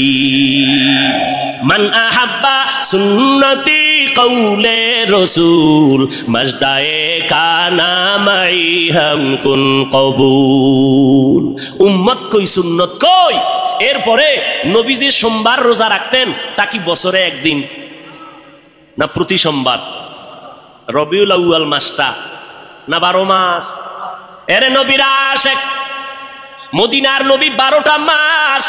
[SPEAKER 2] মান আহাব্বা সুন্নতি কৌলে রসুল মজদায়ে কানা মাই হাম কুন কবুল। উম্মত কই, সুন্নত কই? এরপরে নবীজি সোমবার রোজা রাখতেন, তা কি বছরে একদিন না প্রতি সোমবার? রবিউল আউয়াল মাসটা না 12 মাস? এরে নবীর আশেক, মদিনার নবী 12টা মাস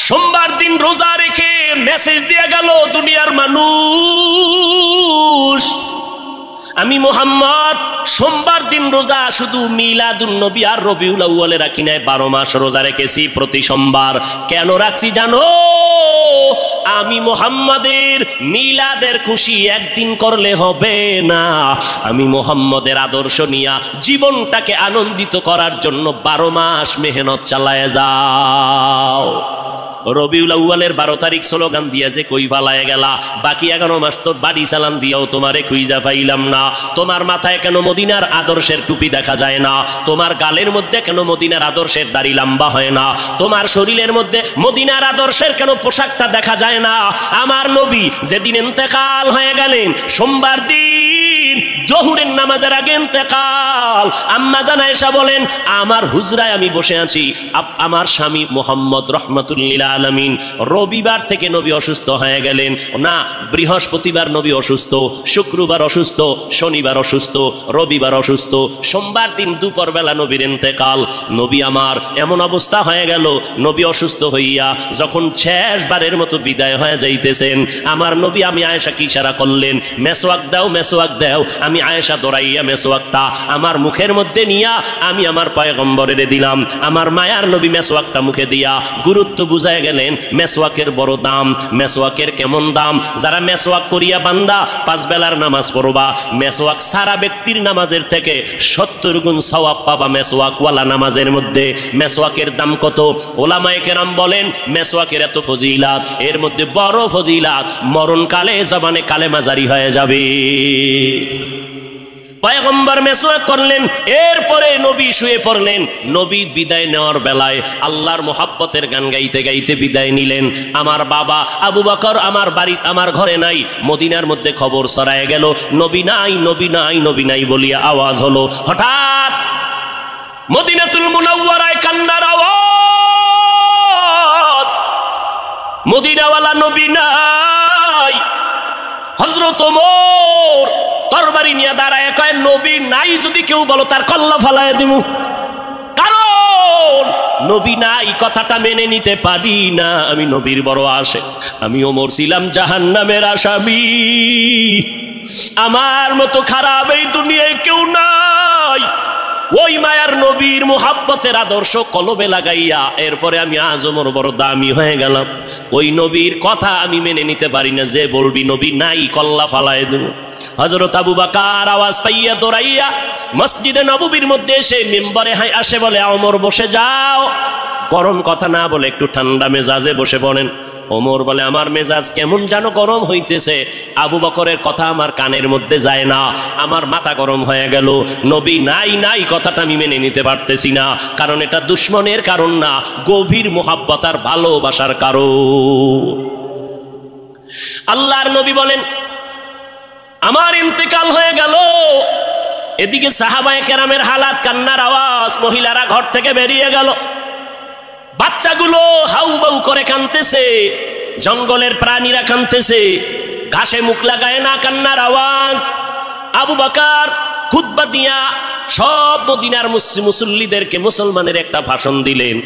[SPEAKER 2] সোমবার দিন রোজা রেখে মেসেজ দিয়ে গেল দুনিয়ার মানুষ, আমি মুহাম্মদ সোমবার দিন রোজা শুধু মিলাদুন নবী আর রবিউল আউয়ালে রাখি নাই, 12 মাস রোজা রেখেছি প্রতি সোমবার। কেন রাখছি জানো? আমি মুহাম্মদের মিলাদের খুশি একদিন করলে হবে না, আমি মুহাম্মদের আদর্শ নিয়া জীবনটাকে আনন্দিত করার জন্য 12 মাস মেহনত চালায় যাও। রবিউল আউয়ালের 12 তারিখ স্লোগান দিয়া যে কই ফালায় গেলা, বাকি 11 মাস তো বাড়ি চালান দিয়াও তোমারে খুঁজা পাইলাম না। তোমার মাথায় কেন মদিনার আদর্শের টুপি দেখা যায় না? তোমার গালের মধ্যে কেন মদিনার আদর্শের দাড়ি লম্বা হয় না? তোমার শরীরের মধ্যে মদিনার আদর্শের কেন পোশাকটা দেখা যায় না? আমার নবী যেদিন ইন্তেকাল হয়ে গেলেন সোমবার দিন জোহরের নামাজের আগে ইন্তেকাল, আম্মা জান আয়েশা বলেন আমার হুজরায় আমি বসে আছি, আমার স্বামী মুহাম্মদ রাহমাতুল্লিল আলামিন রবিবার থেকে নবী অসুস্থ হয়ে গেলেন না, বৃহস্পতিবার নবী অসুস্থ, শুক্রবার অসুস্থ, শনিবার অসুস্থ, রবিবার অসুস্থ, সোমবার দিন দুপুর বেলা নবীর ইন্তেকাল। নবী আমার এমন অবস্থা হয়ে গেল, নবী অসুস্থ হইয়া যখন শেষবারের মতো বিদায় হয়ে যাইতেছেন, আমার নবী আমি আয়েশাকে ইশারা করলেন, মেসওয়াক দাও, মেসওয়াক দাও। আমি আয়েশা দৌড়াইয়া মেসওয়াকটা আমার মুখের মধ্যে নিয়া আমি আমার পয়গম্বরের দিলাম। আমার মায়ার নবী মেসওয়াকটা মুখে দিয়া গুরুত্ব বুঝায় গেলেন, মেসওয়াকের বড় দাম। মেসওয়াকের কেমন দাম? যারা মেসওয়াক করিয়া বান্দা 5 বেলার নামাজ পড়বা, মেসওয়াক সারা ব্যক্তির নামাজের থেকে 70 গুণ সওয়াব পাবা মেসওয়াকওয়ালা নামাজের মধ্যে। মেসওয়াকের দাম কত? ওলামায়ে কেরাম বলেন মেসওয়াকের এত ফজিলাত, এর মধ্যে বড় ফজিলাত মরণকালে জবানে কালেমা জারি হয়ে যাবে। পয়গম্বর মেসওয়াক করলেন, এরপরে নবী শুয়ে পড়লেন। নবী বিদায় নেওয়ার বেলায় আল্লাহর মোহাব্বতের গান গাইতে গাইতে বিদায় নিলেন। আমার বাবা আবু বকর আমার বাড়ি আমার ঘরে নাই, মদিনার মধ্যে খবর ছড়ায় গেল নবী নাই, নবী নাই, নবী নাই বলিয়া আওয়াজ হলো। হঠাৎ মদিনাতুল মুনাওয়ারায় কান্নার আওয়াজ, মদিনাওয়ালা নবী নাই। হযরত ওমর তরবারি নিয়ে দাঁড়ায় কয়, নবী নাই যদি কেউ বলো তার কল্লা ফালায় দিব, কারণ নবী নাই কথাটা মেনে নিতে পারি না, আমি নবীর বড় আশিক। আমি ওমর ছিলাম জাহান্নামের আসামি, আমার মতো খারাপ এই দুনিয়ায় কেউ নাই। ওই মায়ার নবীর মুহাব্বতের আদর্শ কলবে লাগাইয়া এরপরে আমি আজ ওমর বড় দামি হয়ে গেলাম। ওই নবীর কথা আমি মেনে নিতে পারি না, যে বলবি নবী নাই কল্লা ফালায় দেব। হযরত আবু বকর আওয়াজ পাইয়া দৌড়াইয়া মসজিদে নববীর মধ্যে এসে মিম্বরে আসে, বলে ওমর বসে যাও, গরম কথা না বলে একটু ঠান্ডা মেজাজে বসে পড়েন। ওমর বলে, আমার মেজাজ কেমন যেন গরম হইতেছে, আবু বকরের কথা আমার কানের মধ্যে যায় না, আমার মাথা গরম হয়ে গেল। নবী নাই নাই কথাটা আমি মেনে নিতে পারতেছি না, কারণ এটা দুশ্মনের কারণ না, গভীর মুহাব্বত আর ভালোবাসার কারণ। আল্লাহর নবী বলেন, আমার ইন্তেকাল হয়ে গেল। এদিকে সাহাবায়ে কেরামের হালাত, কান্নার আওয়াজ, মহিলারা ঘর থেকে বেরিয়ে গেল, বাচ্চাগুলো হাউ বাউ করে কাঁদতেছে, জঙ্গলের প্রাণীরা কাঁদতেছে, ঘাসে মুখ লাগায় না, কান্নার আওয়াজ। আবু বকর খুতবা দিয়া সব মদিনার মুসল্লিদেরকে মুসলমানের একটা ভাষণ দিলেন।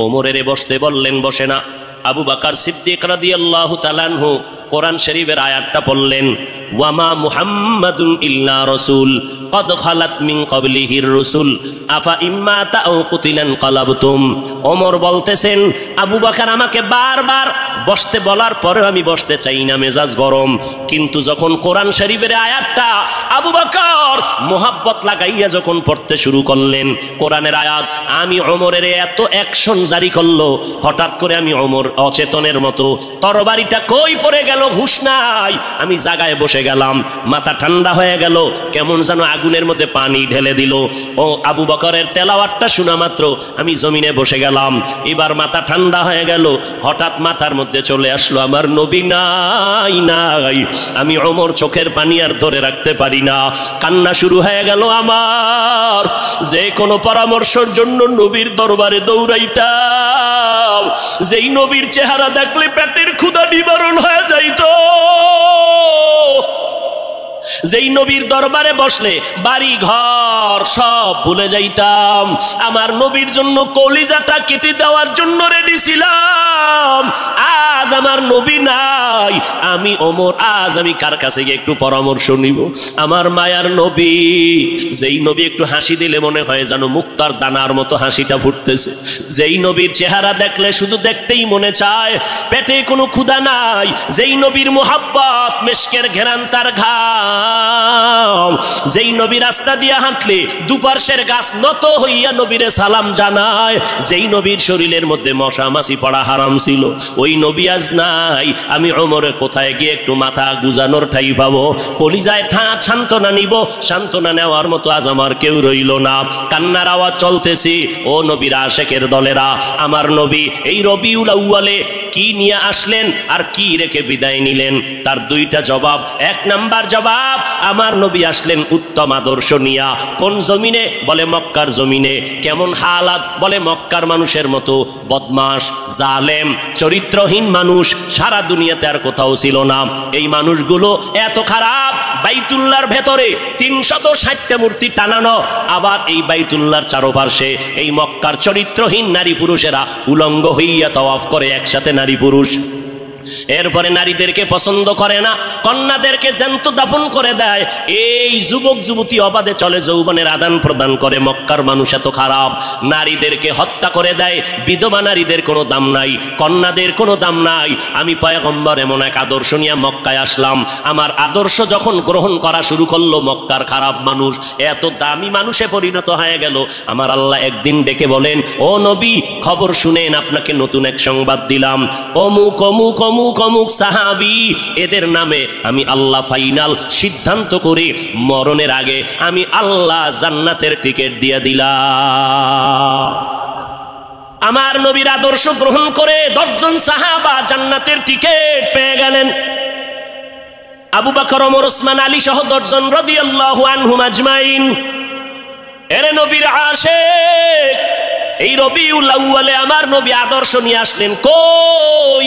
[SPEAKER 2] ওমরের বসতে বললেন, বসে না। আবু বকর সিদ্দিক রাদিয়াল্লাহু তাআলা আনহু কোরআন শরীফের আয়াতটা পড়লেন, ওয়ামা মুহাম্মাদুন ইল্লা রাসূল কদ খালাত মিন ক্বাবলিহির রাসূল আফা ইম্মাতা আও কুতিলান ক্বালাবতুম। ওমর বলতেছেন, আবু বকর আমাকে বারবার বসতে বলার পরেও আমি বসতে চাই না, মেজাজ গরম। কিন্তু যখন কোরআন শরীফের আয়াতটা আবু বকর মোহাব্বত লাগাইয়া যখন পড়তে শুরু করলেন কোরআনের আয়াত, আমি ওমরের এত অ্যাকশন জারি করলো, হঠাৎ করে আমি ওমর অচেতনের মতো, তরবারিটা কই পড়ে গেল হুঁশ নাই, আমি জায়গায় বসে গেলাম, মাথা ঠান্ডা হয়ে গেল, কেমন যেন আগুনের মধ্যে পানি ঢেলে দিল। ও আবু বকরের তেলাওয়াতটা শোনা মাত্র আমি জমিনে বসে গেলাম, এবার মাথা ঠান্ডা হয়ে গেল। হঠাৎ মাথার মধ্যে চলে আসলো, আমার নবী নাই নাই। আমি ওমর চোখের পানি আর ধরে রাখতে পারি না, কান্না শুরু হয়ে গেল আমার। যে কোনো পরামর্শের জন্য নবীর দরবারে দৌড়াইতাম, যেই নবীর চেহারা দেখলে পেটের ক্ষুধা নিবারণ হয়ে যাইত, যেই নবীর দরবারে বসলে বাড়ি ঘর সব ভুলে যাইতাম, আমার নবীর জন্য কলিজাটা কেটে দেওয়ার জন্য রেডি ছিলাম। আজ আমার নবী নাই, আমি ওমর আজ আমি কার কাছে গিয়ে একটু পরামর্শ নিব? আমার মায়ার নবী, যেই নবী একটু হাসি দিলে মনে হয় যেন মুক্তার দানার মতো হাসিটা ফুটতেছে, যেই নবীর চেহারা দেখলে শুধু দেখতেই মনে চায়, পেটে কোনো ক্ষুধা নাই, যেই নবীর মুহাব্বত মেশকের ঘেরান তার ঘাম, যেই নবী রাস্তা দিয়া হাঁটলে দুপার্শ্বের গাছ নত হইয়া নবীরে সালাম জানায়, যেই নবীর শরীরের মধ্যে মশা মাছি পড়া হারাম ছিল, ওই নবী আজ নাই। আমি ওমরে কোথায় গিয়ে একটু মাথা গুজানোর ঠাই পাবো, কলিজায় সান্ত্বনা নিব, সান্ত্বনা নেওয়ার মতো আজ আমার কেউ রইল না। কান্নার আওয়াজ চলতেছি। ও নবীর আশেকের দলেরা, আমার নবী এই রবিউল আউয়ালে কি নিয়ে আসলেন আর কি রেখে বিদায় নিলেন, তার দুইটা জবাব। এক নাম্বার জবাব, আমার নবী আসলেন উত্তম আদর্শ নিয়া। কোন জমিনে? বলে মক্কার জমিনে। কেমন হালাত? বলে মক্কার মানুষের মতো বদমাশ, জালেম, চরিত্রহীন মানুষ সারা দুনিয়াতে আর কোথাও ছিল না। এই মানুষগুলো এত খারাপ, বাইতুল্লাহর ভেতরে 360টা মূর্তি টানানো, আবার এই বাইতুল্লাহর চারপাশে এই মক্কার চরিত্রহীন নারী পুরুষেরা উলঙ্গ হইয়া তাওয়াফ করে একসাথে, নারী পুরুষ। এরপরে নারীদেরকে পছন্দ করে না, কন্যাদেরকে জ্যান্ত দাফন করে দেয়। এই যুবক যুবতী অবাধে চলে, যৌবনের আদান প্রদান করে। মক্কার মানুষ এত খারাপ, নারীদেরকে হত্যা করে দেয়। বিধবা নারীদের কোনো দাম নাই, কন্যাদের কোনো দাম নাই। আমি পয়গম্বর এমন এক আদর্শ নিয়ে মক্কায় আসলাম, আমার আদর্শ যখন গ্রহণ করা শুরু করলো, মক্কার খারাপ মানুষ এত দামি মানুষে পরিণত হয়ে গেল। আমার আল্লাহ একদিন ডেকে বলেন, ও নবী খবর শুনেন, আপনাকে নতুন এক সংবাদ দিলাম, অমুক অমুক অমুক অমুক অমুক সাহাবী, এদের নামে আমি আল্লাহ ফাইনাল সিদ্ধান্ত করে মরণের আগে আমি আল্লাহ জান্নাতের টিকিট দিয়ে দিলাম। আমার নবীর আদর্শ গ্রহণ করে 10 জন সাহাবা জান্নাতের টিকিট পেয়ে গেলেন। আবু বকর, ওমর, ওসমান, আলী সহ 10 জন রাদিয়াল্লাহু আনহুম আজমাইন। এরে নবীর আশিক, এই রবিউল আউয়ালে আমার নবী আদর্শ নিয়ে আসলেন। কই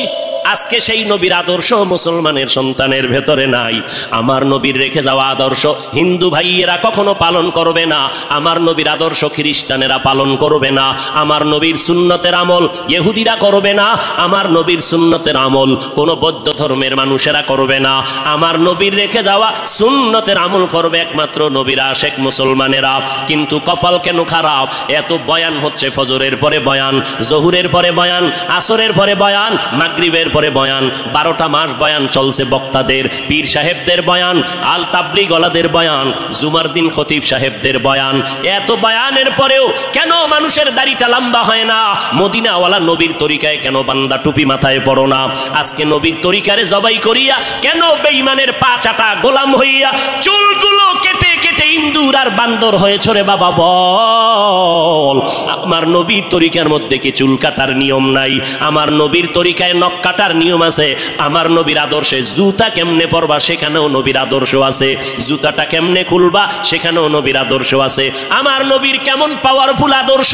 [SPEAKER 2] আজকে সেই নবীর আদর্শ মুসলমানের সন্তানের ভেতরে নাই। আমার নবীর রেখে যাওয়া আদর্শ হিন্দু ভাইয়েরা কখনো পালন করবে না, আমার নবীর আদর্শ খ্রিস্টানেরা পালন করবে না, আমার নবীর সুন্নতের আমল ইহুদিরা করবে না, আমার নবীর সুন্নতের আমল কোন বৌদ্ধ ধর্মের মানুষেরা করবে না, আমার নবীর রেখে যাওয়া সুন্নতের আমল করবে একমাত্র নবীর আশিক মুসলমানেরা। কিন্তু কপাল কেন খারাপ, এত বয়ান হচ্ছে, ফজরের পরে বয়ান, জহুরের পরে বয়ান, আসরের পরে বয়ান, মাগরিবের পরে বয়ান, 12টা মাস বয়ান চলছে বক্তাদের, পীর সাহেবদের বয়ান, আল তাবলিগ ওয়ালাদের বয়ান, জুমার দিন খতিব সাহেবদের বয়ান। এত বয়ানের পরেও কেন মানুষের দাড়িটা লম্বা হয় না? মদিনাওয়ালা নবীর তরিকায় কেন বান্দা টুপি মাথায় পড়ো না? আজকে নবীর তরিকারে জবাই করিয়া কেন বেঈমানের পা চাটা গোলাম হইয়া চুলগুলো কেটে কেটে ইন্দুর আর বান্দর হয়েছে রে বাবা? বল, আমার নবীর তরিকার মধ্যে কি চুল কাটার নিয়ম নাই? আমার নবীর তরিকায় নখ কাটার নিয়ম আছে। আমার নবীর আদর্শে জুতা কেমনে পরবা সেখানেও নবীর আদর্শ আছে, জুতাটা কেমনে খুলবা সেখানেও নবীর আদর্শ আছে। আমার নবীর কেমন পাওয়ারফুল আদর্শ,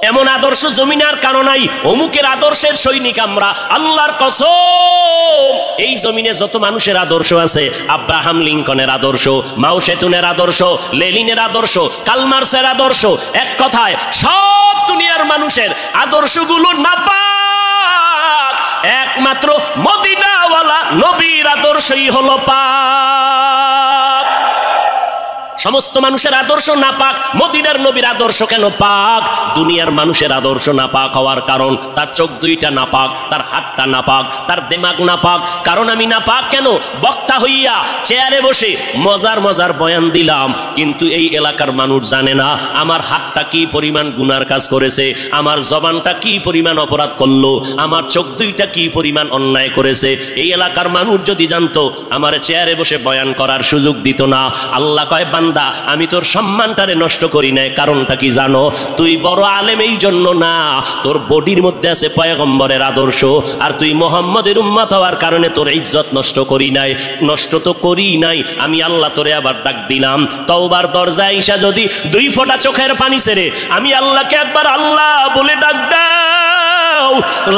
[SPEAKER 2] এমন আদর্শ জমিনে আর কারো নাই। অমুকের আদর্শের সৈনিক আমরা, আল্লাহর কসম। এই জমিনে যত মানুষের আদর্শ আছে, আব্রাহাম লিঙ্কনের আদর্শ, মাও সেতুনের আদর্শ, লেনিনের আদর্শ, কালমার্সের আদর্শ, এক কথায় সব দুনিয়ার মানুষের আদর্শগুলো নাপাক, একমাত্র মদিনাওয়ালা নবীর আদর্শই হলো পাক। সমস্ত মানুষের আদর্শ নাপাক, মদিনার নবীর আদর্শ কেন পাক? দুনিয়ার মানুষের আদর্শ নাপাক হওয়ার কারণ তার চোখ দুইটা নাপাক, তার হাতটা নাপাক, তার দিমাগ নাপাক। কারণ আমি নাপাক কেন? বক্তা হইয়া চেয়ারে বসে মজার মজার বয়ান দিলাম, কিন্তু এই এলাকার মানুষ জানে না আমার হাতটা কি পরিমাণ গুনার কাজ করেছে, আমার জবানটা কি পরিমাণ অপরাধ করলো, আমার চোখ দুইটা কি পরিমাণ অন্যায় করেছে। এই এলাকার মানুষ যদি জানতো, আমার চেয়ারে বসে বয়ান করার সুযোগ দিত না। আল্লাহ কয়, বান্দা আমি তোর সম্মানটারে নষ্ট করি নাই, কারণটা কি জানো? তুই বড় আলেম এই জন্য না, তোর বডির মধ্যে আছে পয়গম্বরের আদর্শ, আর তুই মুহাম্মদের উম্মত হওয়ার কারণে তোর ইজ্জত নষ্ট করি নাই। নষ্ট তো করি নাই, আমি আল্লাহ তোরে আবার ডাক দিলাম, তওবার দরজায় ঈশা যদি 2 ফোঁটা চোখের পানি ছেড়ে আমি আল্লাহকে একবার আল্লাহ বলে ডাক দাও,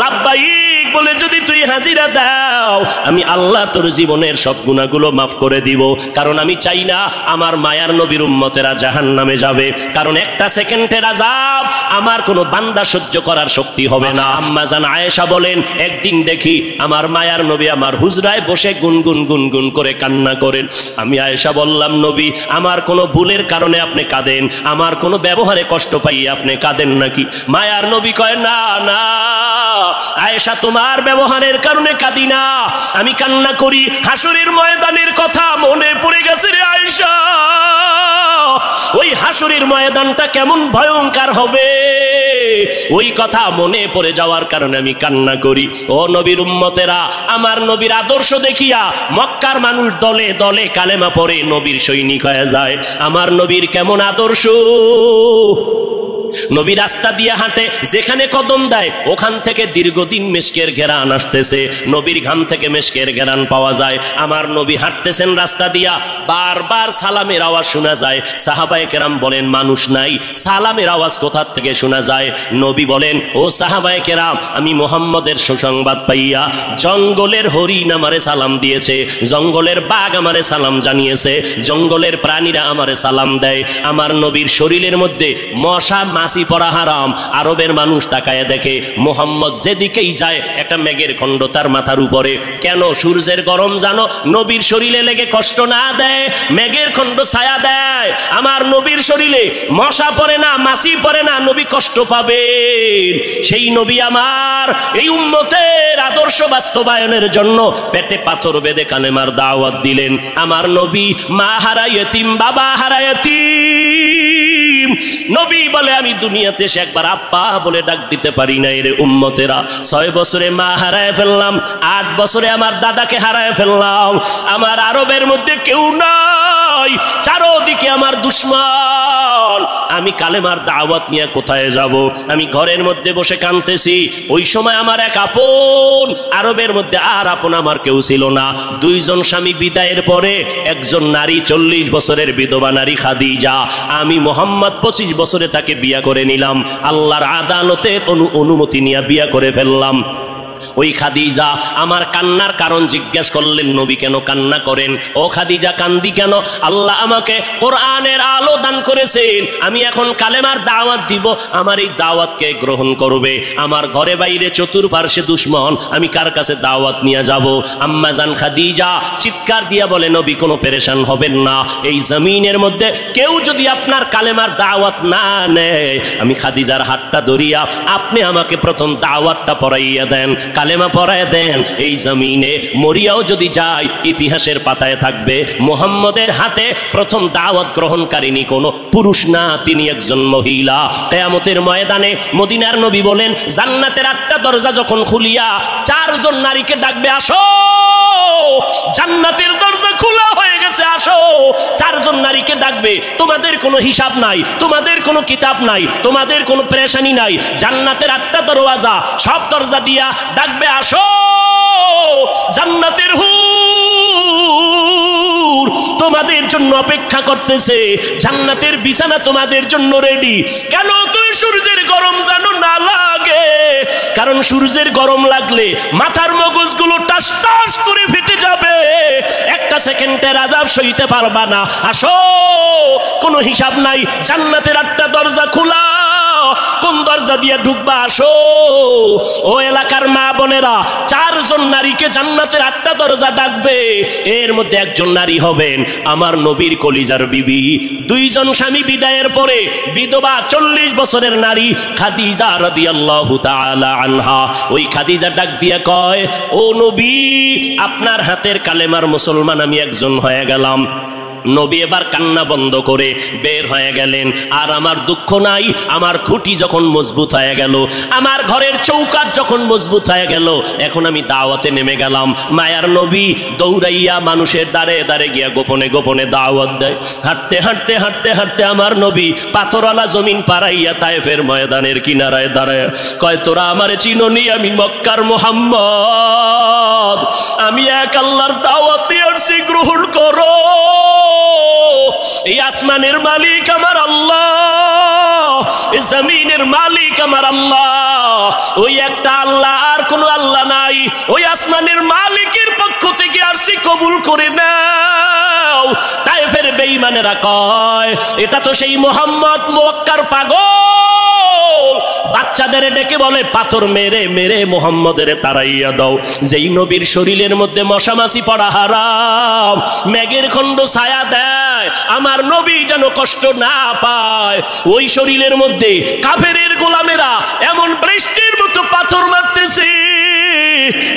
[SPEAKER 2] লাব্বাইক বলে যদি তুই হাজিরা দাও, আমি আল্লাহ তোর জীবনের সব গুনাহগুলো মাফ করে দিব। কারণ আমি চাই না আমার মায়ার নবীর উম্মতেরা জাহান্নামে যাবে, কারণ একটা সেকেন্ডের আযাব আমার কোনো বান্দা সহ্য করার শক্তি হবে না। আম্মা জান আয়েশা বলেন, একদিন দেখি আমার মায়ার নবী আমার হুজরায় বসে গুনগুন গুনগুন করে কান্না করেন। আমি আয়েশা বললাম, নবী আমার কোনো ভুলের কারণে আপনি কাঁদেন, আমার কোনো ব্যবহারে কষ্ট পাইয়ে আপনি কাঁদেন নাকি? মায়ার নবী কয়, না না আয়েশা, তোমার ব্যবহারের কারণে কাঁদি না, আমি কান্না করি হাসরের ময়দানের কথা মনে পড়ে গেছে রে আয়েশা। ওই হাসরের ময়দানটা কেমন ভয়ঙ্কর হবে, ওই কথা মনে পড়ে যাওয়ার কারণে আমি কান্না করি। ও নবীর উম্মতেরা, আমার নবীর আদর্শ দেখিয়া মক্কার মানুষ দলে দলে কালেমা পড়ে নবীর সৈনিক হয়ে যায়। আমার নবীর কেমন আদর্শ! নবী রাস্তা দিয়ে হাঁটে, যেখানে কদম দেয় ওখান থেকে দীর্ঘদিন মেশকের ঘেরান আসতেছে, নবীর ঘাম থেকে মেশকের ঘেরান পাওয়া যায়। আমার নবী হাঁটতেছেন রাস্তা দিয়া, বারবার সালামের আওয়াজ শোনা যায়। সাহাবায়ে কেরাম বলেন, মানুষ নাই, সালামের আওয়াজ কোথা থেকে শোনা যায়? নবী বলেন, ও সাহাবায়ে কেরাম, আমি মুহাম্মদের সুসংবাদ পাইয়া জঙ্গলের হরিণ আমারে সালাম দিয়েছে, জঙ্গলের বাঘ আমারে সালাম জানিয়েছে, জঙ্গলের প্রাণীরা আমারে সালাম দেয়। আমার নবীর শরীরের মধ্যে মশা মাছি পরা হারাম। আরবের মানুষ তাকায় দেখে মুহাম্মদ যেদিকেই যায় একটা মেঘের খণ্ড তার মাথার উপরে। কেন? সূর্যের গরম জানো নবীর শরীরে লেগে কষ্ট না দেয়, মেঘের খণ্ড ছায়া দেয়। আমার নবীর শরীরে মশা পড়ে না, মাছি পড়ে না, নবী কষ্ট পাবেন। সেই নবী আমার এই উম্মতের আদর্শ বাস্তবায়নের জন্য পেটে পাথর বেঁধে কালেমার দাওয়াত দিলেন। আমার নবী মা হারা ইয়েতিম, বাবা হারা ইয়েতিম, নবী বলে আমি দুনিয়াতে এসে একবার আব্বা বলে ডাক দিতে পারি না। এর উম্মতেরা 6 বছরে মা হারায় ফেললাম, 8 বছরে আমার দাদাকে হারায় ফেললাম, আমার আরবের মধ্যে কেউ নাই, চারদিকে আমার দুশমন, আমি কালেমার দাওয়াত নিয়ে কোথায় যাব? আমি ঘরের মধ্যে বসে কাঁদতেছি। ওই সময় আমার এক আপন, আরবের মধ্যে আর আপন আমার কেউ ছিল না। 2 জন স্বামী বিদায়ের পরে একজন নারী 40 বছরের বিধবা নারী খাদিজা, আমি মোহাম্মদ 25 বছরে তাকে বিয়া করে নিলাম, আল্লাহর আদালতের অনুমতি নিয়ে বিয়া করে ফেললাম। ওই খাদিজা আমার কান্নার কারণ জিজ্ঞেস করলেন, নবী কেন কান্না করেন? ও খাদিজা কান্দি কেন? আল্লাহ আমাকে কোরআনের আলো দান করেছেন, আমি এখন কালেমার দাওয়াত দিব, আমার এই দাওয়াতকে গ্রহণ করবে, আমার ঘরে বাইরে চতুর্পার্শ্বে দুশমন, আমি কার কাছে দাওয়াত নিয়ে যাব? আম্মা জান খাদিজা চিৎকার দিয়া বলে, নবী কোনো পেরেশান হবেন না, এই জমিনের মধ্যে কেউ যদি আপনার কালেমার দাওয়াত না নেয়, আমি খাদিজার হাতটা ধরিয়া আপনি আমাকে প্রথম দাওয়াতটা পড়াইয়া দেন, কালেমা পড়ায় দেন, এই জমিনে মরিয়াও যদি যায় ইতিহাসের পাতায় থাকবে মুহাম্মদের হাতে প্রথম দাওয়াত গ্রহণকারিনী কোনো পুরুষ না, তিনি একজন মহিলা। কিয়ামতের ময়দানে মদিনার নবী বলেন, জান্নাতের 8টা দরজা যখন খুলিয়া 4 জন নারীকে ডাকবে, আসো, জান্নাতের দরজা খোলা হয়ে গেছে, আসো। 4 জন নারীকে ডাকবে, তোমাদের কোনো হিসাব নাই, তোমাদের কোনো কিতাব নাই, তোমাদের কোনো পেরেশানি নাই, জান্নাতের 8টা দরওয়াজা, সব দরজা দিয়া ডাকবে, আসো, জান্নাতের হুর তোমাদের জন্য অপেক্ষা করতেছে, জান্নাতের বিছানা তোমাদের জন্য রেডি। কেন তুই সূর্যের গরম জানো না লাগে? কারণ সূর্যের গরম লাগলে মাথার মগজগুলো টাস টাস করে ফেটে যাবে, একটা সেকেন্ডের আযাব সইতে পারবা না, আসো, কোনো হিসাব নাই, জান্নাতের 8টা দরজা খোলা, কোন দরজা দিয়ে ঢুকবা, আসো। ও এলাকার মা বোনেরা, 4 জন নারীকে জান্নাতের 8টা দরজা ডাকবে, এর মধ্যে একজন নারী হবেন আমার নবীর কলিজার বিবি। 2 জন স্বামী বিদায়ের পরে বিধবা 40 বছরের নারী খাদিজা রাদিয়াল্লাহু তাআলা আনহা। ওই খাদিজা ডাক দিয়া কয়, ও নবী, আপনার হাতের কালেমার মুসলমান আমি একজন হয়ে গেলাম। নবী এবার কান্না বন্ধ করে বের হয়ে গেলেন। আর আমার দুঃখ নাই, আমার খুঁটি যখন মজবুত হয়ে গেল, আমার ঘরের চৌকাঠ যখন মজবুত হয়ে গেল, এখন আমি দাওয়াতে নেমে গেলাম। মায়ার নবী দৌড়াইয়া মানুষের দ্বারে দ্বারে গিয়া গোপনে গোপনে দাওয়াত দেয়। হাঁটতে হাঁটতে হাঁটতে হাঁটতে আমার নবী পাথরওয়ালা জমিন পাড়াইয়া তায়েফের ময়দানের কিনারায় দাঁড়ায় কয়, তোরা আমারে চিনোনি, আমি মক্কার মুহাম্মদ, আমি এক আল্লাহর দাওয়াত দিয়ে আসছি, গ্রহণ করো। এই আসমানের মালিক আমার আল্লাহ, এই জমিনের মালিক আমার আল্লাহ, ওই একটা আল্লাহ, আর কোনো আল্লাহ নাই। ওই আসমানের মালিকের পক্ষ থেকে আসছি, কবুল করে নাও। তায়েফের বেঈমানেরা কয়, এটা তো সেই মুহাম্মদ মক্কার পাগল, বাচ্চাদের ডেকে বলে, পাথর মেরে মেরে মুহাম্মদের তাড়াইয়া দাও। যেই নবীর শরীরের মধ্যে মশামাছি পড়া হারাম, মেঘের খণ্ড ছায়া দেয়, আমার নবী যেন কষ্ট না পায়, ওই শরীরের মধ্যে কাফেরের গোলামেরা এমন বৃষ্টির মতো পাথর মারতেছে,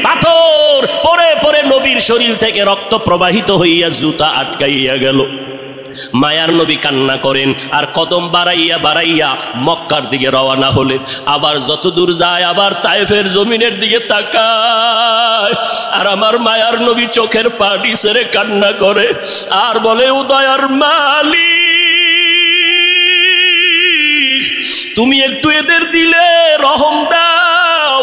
[SPEAKER 2] পাথর পরে পরে নবীর শরীর থেকে রক্ত প্রবাহিত হইয়া জুতা আটকাইয়া গেল। মায়ার নবী কান্না করেন আর কদম বাড়াইয়া বাড়াইয়া মক্কার দিকে রওনা হলেন। আবার যত দূর যায় আবার তায়েফের জমিনের দিকে তাকায়, আর আমার মায়ার নবী চোখের পানি ছেড়ে কান্না করে আর বলে, উদয়ার মালিক, তুমি একটু এদের দিলে রহম দাও।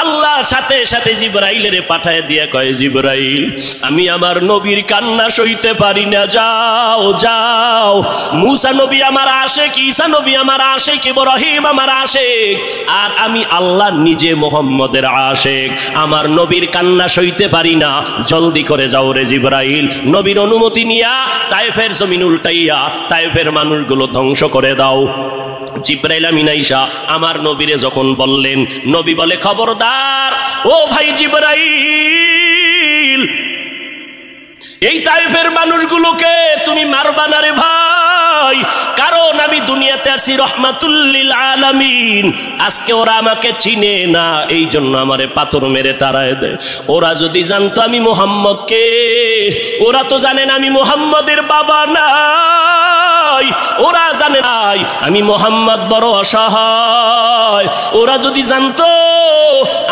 [SPEAKER 2] আল্লাহ সাথে সাথে জিবরাইলের পাঠায় দিয়া কয়, জিবরাইল, আমি আমার নবীর কান্না সইতে পারি না, যাও যাও। মুসা নবী আমার আশেক, ঈসা নবী আমার আশেক, ইব্রাহিম আমার আশেক, আর আমি আল্লাহ নিজে মুহাম্মদের আশেক, আমার নবীর কান্না সইতে পারি না, জলদি করে যাও রে জিবরাইল। নবীর অনুমতি নিয়া তায়েফের জমিন উল্টাইয়া তায়েফের মানুষগুলো ধ্বংস করে দাও। জিবরাইল আমিন আইসা আমার নবীরে যখন বললেন, নবী বলে, খবরদার ও ভাই জিবরাইল, এই তায়েফের মানুষগুলোকে তুমি মারবা না রে ভাই, কারণ আমি দুনিয়াতে আসি রহমাতুল লিল আলামিন। আজকে ওরা আমাকে চিনে না, এই জন্য আমারে পাথর মেরে তাড়ায় দেয়। ওরা যদি জানতো আমি মুহাম্মদকে, ওরা তো জানেন আমি মুহাম্মদের বাবা না, নাই, ওরা জানে নাই আমি মোহাম্মদ বড় অসহায়। ওরা যদি জানতো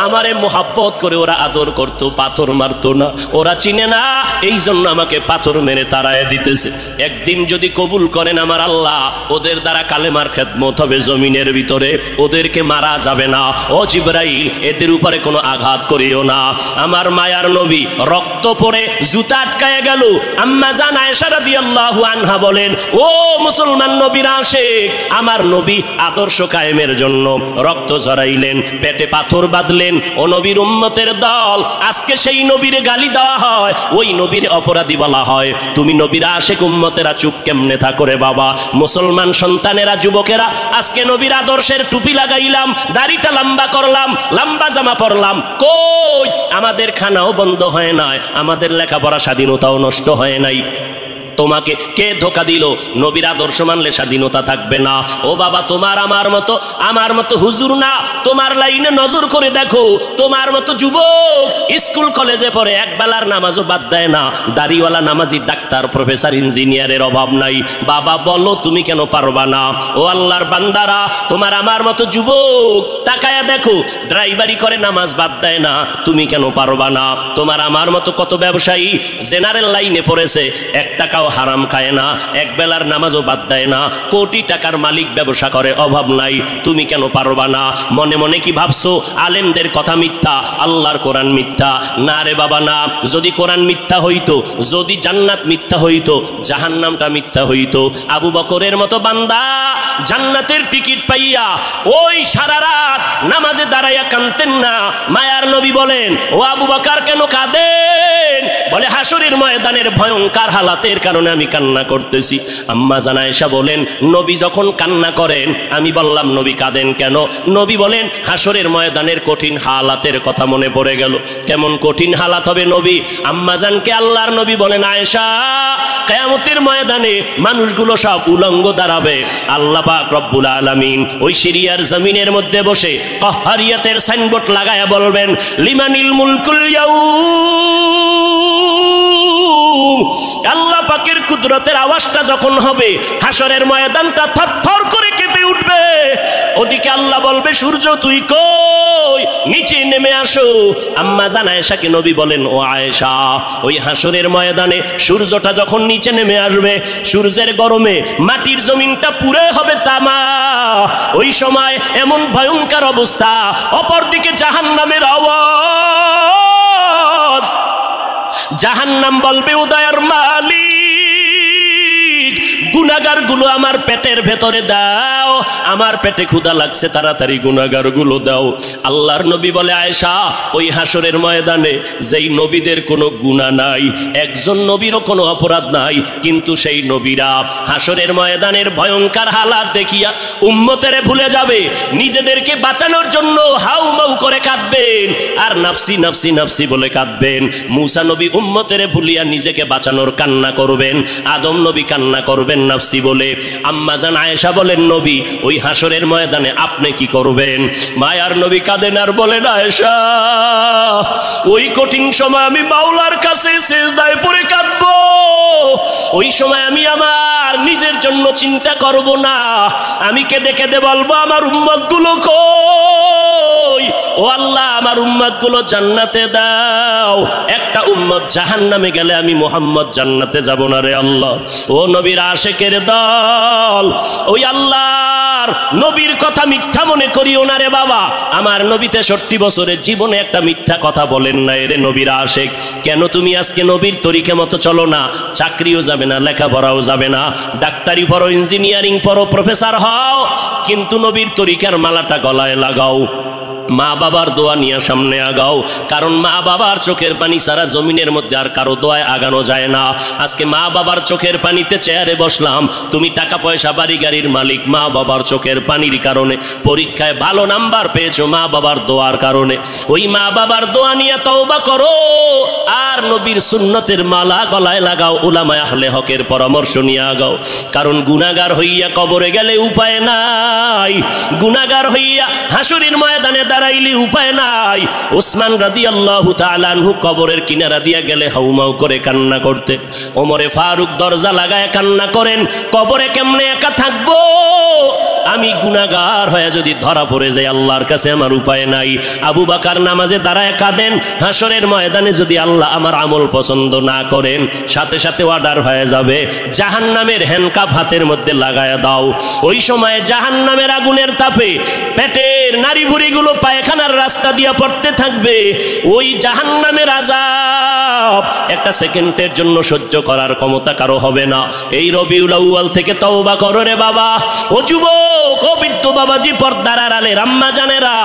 [SPEAKER 2] আমারে মোহাব্বত করে ওরা আদর করতো, পাথর মারতো না। ওরা চিনে না, এই জন্য আমাকে পাথর মেরে তাড়ায় দিতেছে। একদিন যদি কবুল করেন আমার আল্লাহ, ওদের দ্বারা কালেমার খেদমত হবে জমিনের ভিতরে, ওদেরকে মারা যাবে না। ও জিবরাইল, এদের উপরে কোনো আঘাত করিও না। আমার মায়ার নবী রক্ত পড়ে জুতা আটকায় গেল। আম্মা জান আয়েশা রাদিয়াল্লাহু আনহা বলেন, ও মুসলমান নবীর আশিক, আমার নবী আদর্শ কায়েমের জন্য রক্ত ঝরাইলেন, পেটে পাথর বাঁধলেন। ও নবীর উম্মতের দল, আজকে সেই নবীর গালি দেওয়া হয়, ওই নবীর অপরাধী বলা হয়। তুমি নবীর আশিক উম্মতেরা চুপ কেমনে থাকো রে বাবা? মুসলমান সন্তানেরা, যুবকেরা, আজকে নবীর আদর্শের টুপি লাগাইলাম, দাড়িটা লম্বা করলাম, লম্বা জামা পরলাম, কই আমাদের খানাও বন্ধ হয় নাই, আমাদের লেখাপড়া স্বাধীনতাও নষ্ট হয় নাই। তোমাকে কে ধোকা দিল? নবীর আদর্শ মানলে স্বাধীনতা থাকবে না। ও বাবা, তোমার আমার মতো হুজুর না, তোমার লাইনে নজর করে দেখো, তোমার মতো যুবক স্কুল কলেজে পড়ে এক বেলার নামাজও বাদ দেয় না, দাড়িওয়ালা নামাজি ডাক্তার প্রফেসর ইঞ্জিনিয়ারের অভাব নাই। বাবা বলো, তুমি কেন পারবা না? ও আল্লাহর বান্দারা, তোমার আমার মতো যুবক তাকায়া দেখো, ড্রাইভারি করে নামাজ বাদ দেয় না, তুমি কেন পারবা না? তোমার আমার মতো কত ব্যবসায়ী জেনারেল লাইনে পড়েছে, এক টাকাও হারাম খায় না, এক বেলার নামাজও বাদ দেয় না, কোটি টাকার মালিক, ব্যবসা করে, অভাব নাই, তুমি কেন পারবা না? মনে মনে কি ভাবছো আলেমদের কথা মিথ্যা, আল্লাহর কোরআন মিথ্যা? না রে বাবা না। যদি কোরআন মিথ্যা হইতো, যদি জান্নাত মিথ্যা হইতো, জাহান্নামটা মিথ্যা হইতো। আবু বকরের মতো বান্দা জান্নাতের টিকিট পাইয়া ওই সারা রাত নামাজে দাঁড়াইয়া কাঁদতেন না। মায়ার নবী বলেন, ও আবু বকর কেন কাঁদেন? বলে, হাসরের ময়দানের ভয়ঙ্কর হালাতের কারণে আমি কান্না করতেছি। আম্মা জান আয়েশা বলেন, নবী যখন কান্না করেন, আমি বললাম নবী কাঁদেন কেন? নবী বলেন, হাসরের ময়দানের কঠিন হালাতের কথা মনে পড়ে গেল। কেমন কঠিন হালাত হবে নবী? আম্মা জানকে আল্লাহর নবী বলেন, আয়েশা, কিয়ামতের ময়দানে মানুষগুলো সব উলঙ্গ দাঁড়াবে। আল্লাহ পাক রব্বুল আলামিন ওই সিরিয়ার জমিনের মধ্যে বসে কাহ্হারিয়াতের সাইনবোর্ড লাগায়া বলবেন, লিমানিল মুলকুল ইয়াউম। আল্লাহ পাকের কুদরতের আওয়াজটা যখন হবে, হাসরের ময়দানটা থরথর করে কেঁপে উঠবে। ওদিকে আল্লাহ বলবে, সূর্য তুই কই? নিচে নেমে আসো। আম্মা জান আয়েশাকে নবী বলেন, ও আয়েশা, ওই হাসরের ময়দানে সূর্যটা যখন নিচে নেমে আসবে, সূর্যের গরমে মাটির জমিনটা পুরে হবে তামা। ওই সময় এমন ভয়ঙ্কর অবস্থা, অপরদিকে জাহান্নামের আওয়াজ। জাহান্নাম বলবে, উদয়ের মালিক, গুনাহগার গুলো আমার পেটের ভেতরে দাও, আমার পেটে ক্ষুধা লাগছে, তাড়াতাড়ি গুনাহগার গুলো দাও। আল্লাহর নবী বলে, আয়েশা, ওই হাসরের ময়দানে যেই নবীদের কোনো গুনাহ নাই, একজন নবীরও কোনো অপরাধ নাই, কিন্তু সেই নবীরা হাসরের ময়দানের ভয়ঙ্কর হালাত দেখিয়া উম্মতেরে ভুলে যাবে, নিজেদেরকে বাঁচানোর জন্য হাউমাউ করে কাঁদবেন, আর নাফসি নাফসি নাফসি বলে কাঁদবেন। মুসা নবী উম্মতেরে ভুলিয়া নিজেকে বাঁচানোর কান্না করবেন, আদম নবী কান্না করবেন নাফসি বলে। আম্মা জান আয়েশা বলেন, নবী, ওই হাসরের ময়দানে আপনি কি করবেন? মায়ার নবী কাঁদেন আর বলেন, আয়েশা, ওই কঠিন সময় আমি মাওলার কাছে সিজদায় পড়ে কাঁদবো। ওই সময় আমি আমার নিজের জন্য চিন্তা করব না, আমি কেঁদে কেঁদে বলবো, আমার উম্মত গুলো কই? ও আল্লাহ, আমার উম্মত গুলো জান্নাতে দাও। একটা উম্মত জাহান্নামে গেলে আমি মুহাম্মদ জান্নাতে যাব না রে আল্লাহ। ও নবীর আশিকের দল, ওই আল্লাহর নবীর কথা মিথ্যা মনে করিও না রে বাবা। আমার নবী 63 বছরের জীবনে একটা মিথ্যা কথা বলেন না রে নবীর আশিক। কেন তুমি আজকে নবীর তরিকা মতো চলো না? চাকরিও যাবে না, লেখাপড়াও যাবে না, ডাক্তারি পড়ো, ইঞ্জিনিয়ারিং পড়ো, প্রফেসর হও, কিন্তু নবীর তরিকার মালাটা গলায় লাগাও। মা বাবার দোয়া নিয়ে সামনে আগাও, কারণ মা বাবার চোখের পানি ছাড়া জমিনের মধ্যে আর কারো দোয়ায় আগানো যায় না। আজকে মা বাবার চোখের পানিতে চেয়ারে বসলাম, তুমি টাকা পয়সা বাড়ি গাড়ির মালিক, মা বাবার চোখের পানির কারণে। পরীক্ষায় ভালো নাম্বার পেয়েছো মা বাবার দোয়ার কারণে। ওই মা বাবার দোয়া নিয়ে তওবা করো, আর নবীর সুন্নতের মালা গলায় লাগাও, উলামায়ে আহলে হকের পরামর্শ নিয়ে আগাও। কারণ গুনাহগার হইয়া কবরে গেলে উপায় নাই, গুনাহগার হইয়া হাসরের ময়দানে দাঁড়াইলে উপায় নাই। ওসমান রাদিয়াল্লাহু তাআলা আনহু কবরের কিনারা দিয়া গেলে হাউমাউ করে কান্না করতে, ওমরে ফারুক দরজা লাগায় কান্না করেন, কবরে কেমনে একা থাকবো, আমি গুনাহগার হয়ে যদি ধরা পড়ে যাই আল্লাহর কাছে আমার উপায় নাই। আবু বকর নামাজে দাঁড়ায় কাঁদেন, হাসরের ময়দানে যদি আল্লাহ আমার আমল পছন্দ না করেন সাথে সাথে অর্ডার হয়ে যাবে জাহান্নামের হ্যান্ডকাপ হাতের মধ্যে লাগায়া দাও। ওই সময় জাহান্নামের আগুনের তাপে পেটের নাড়ি ভুঁড়িগুলো পায়খানার রাস্তা দিয়ে পড়তে থাকবে। ওই জাহান্নামের আযাব একটা সেকেন্ডের জন্য সহ্য করার ক্ষমতা কারো হবে না। এই রবিউল আউয়াল থেকে তওবা করো রে বাবা, ও যুবক, ও বৃদ্ধ বাবাজি, পর্দার আড়ালে আম্মা জানেরা,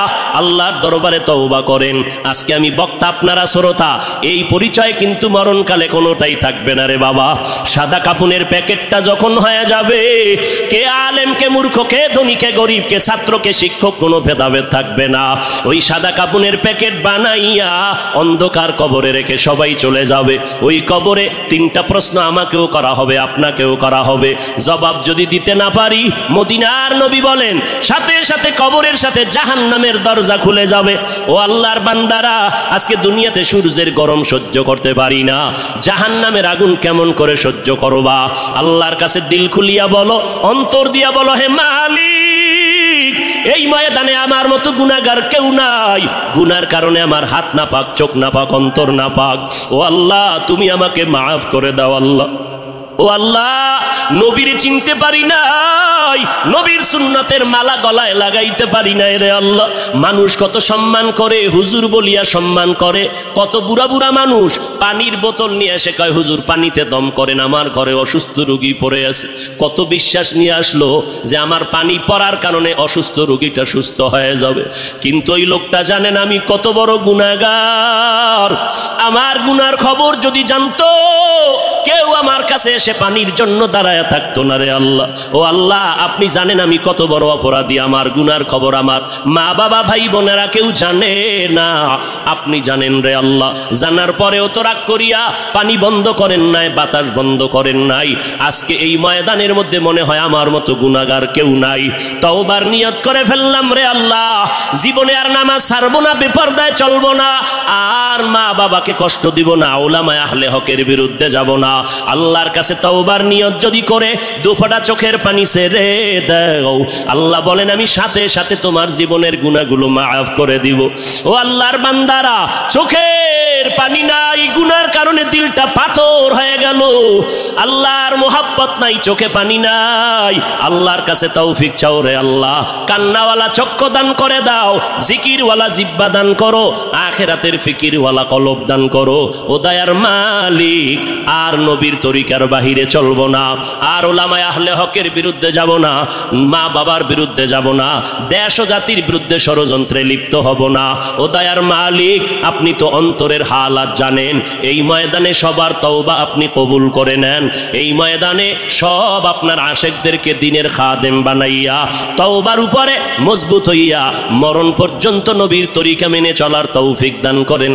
[SPEAKER 2] আল্লাহর দরবারে তওবা করেন। আজকে আমি বক্তা, আপনারা শ্রোতা, এই পরিচয় কিন্তু মরণকালে কোনোটাই থাকবে না রে বাবা। সাদা কাপুনের প্যাকেটটা যখন হয়ে যাবে, কে আলেম কে মূর্খ, কে ধনী কে গরিব, কে ছাত্র কে শিক্ষক, কোনো ভেদাভেদ থাকবে না। ওই সাদা কাপুনের প্যাকেট বানাইয়া অন্ধকার কবরে রেখে সবাই চলে যাবে। ওই কবরে তিনটা প্রশ্ন আমাকেও করা হবে, আপনাকেও করা হবে। জবাব যদি দিতে না পারি, মদিনার নবী বলেন সাথে সাথে কবরের সাথে জাহান্নামের দরজা খুলে যাবে। ও আল্লাহর বান্দারা, আজকে দুনিয়াতে সূর্যের গরম সহ্য করতে পারি না, জাহান্নামের আগুন কেমন করে সহ্য করবা? আল্লাহর কাছে দিল খুলিয়া বলো, অন্তর দিয়া বলো, হে মালিক, এই ময়দানে আমার মতো গুনাহগার কেউ নাই, গুনার কারণে আমার হাত না পাক, চোখ না পাক, অন্তর না পাক। ও আল্লাহ, তুমি আমাকে মাফ করে দাও আল্লাহ। ও আল্লাহ, নবীর চিনতে পারি নাই, নবীর সুন্নতের মালা গলায় লাগাইতে পারি নাই রে আল্লাহ। মানুষ কত সম্মান করে, হুজুর বলিয়া সম্মান করে। কত বুড়া বুড়া মানুষ পানির বোতল নিয়ে এসে কয়, হুজুর পানিতে দম করেন, আমার ঘরে অসুস্থ রোগী পড়ে আছে। কত বিশ্বাস নিয়ে আসলো যে আমার পানি পড়ার কারণে অসুস্থ রোগীটা সুস্থ হয়ে যাবে। কিন্তু ওই লোকটা জানেন আমি কত বড় গুনাহগার। আমার গুনার খবর যদি জানতো, কেউ আমার কাছে এসে পানির জন্য দাঁড়ায় থাকতো না রে আল্লাহ। ও আল্লাহ, আপনি জানেন আমি কত বড় অপরাধী, আমার গুনার খবর আমার মা বাবা ভাই বোনেরা কেউ জানে না, আপনি জানেন রে আল্লাহ। জানার পরেও তো রাগ করিয়া পানি বন্ধ করেন নাই, বাতাস বন্ধ করেন নাই। আজকে এই ময়দানের মধ্যে মনে হয় আমার মতো গুনাহগার কেউ নাই। তওবার নিয়ত করে ফেললাম রে আল্লাহ, জীবনে আর নামাজ ছাড়বো না, বেপরদায় চলবো না, আর মা বাবাকে কষ্ট দিব না, উলামায়ে আহলে হকের বিরুদ্ধে যাব না। আল্লাহর কাছে তওবার নিয়ত যদি করে দুফোঁটা চোখের পানি ছেড়ে দাও, আল্লাহ বলেন আমি সাথে সাথে তোমার জীবনের গুনাহগুলো মাফ করে দিব। ও আল্লাহর বান্দারা, চোখের পানি নাই, গুনার কারণে দিলটা পাথর হয়ে গেল, আল্লাহর মোহাব্বত নাই, চোখে পানি নাই, আল্লাহর কাছে তৌফিক চাও রে আল্লাহ। কান্নাওয়ালা চক্ষু দান করে দাও, জিকিরওয়ালা জিহ্বা দান করো, আখিরাতের ফিকিরওয়ালা কলব দান করো। ও দয়ার মালিক, আর নবীর তরিকার বাহিরে চলবো না, আর উলামায়ে আহলে হকের বিরুদ্ধে যাব না, মা বাবার বিরুদ্ধে যাব না, দেশ ও জাতির বিরুদ্ধে ষড়যন্ত্রে লিপ্ত হব না। ও দয়ার মালিক, আপনি তো অন্তরের হালাত জানেন। এই ময়দানে সবার তওবা আপনি কবুল করে নেন। এই ময়দানে সব আপনার আশেকদেরকে দ্বীনের খাদেম বানাইয়া তওবার উপরে মজবুত হইয়া মরণ পর্যন্ত নবীর তরিকা মেনে চলার তৌফিক দান করেন।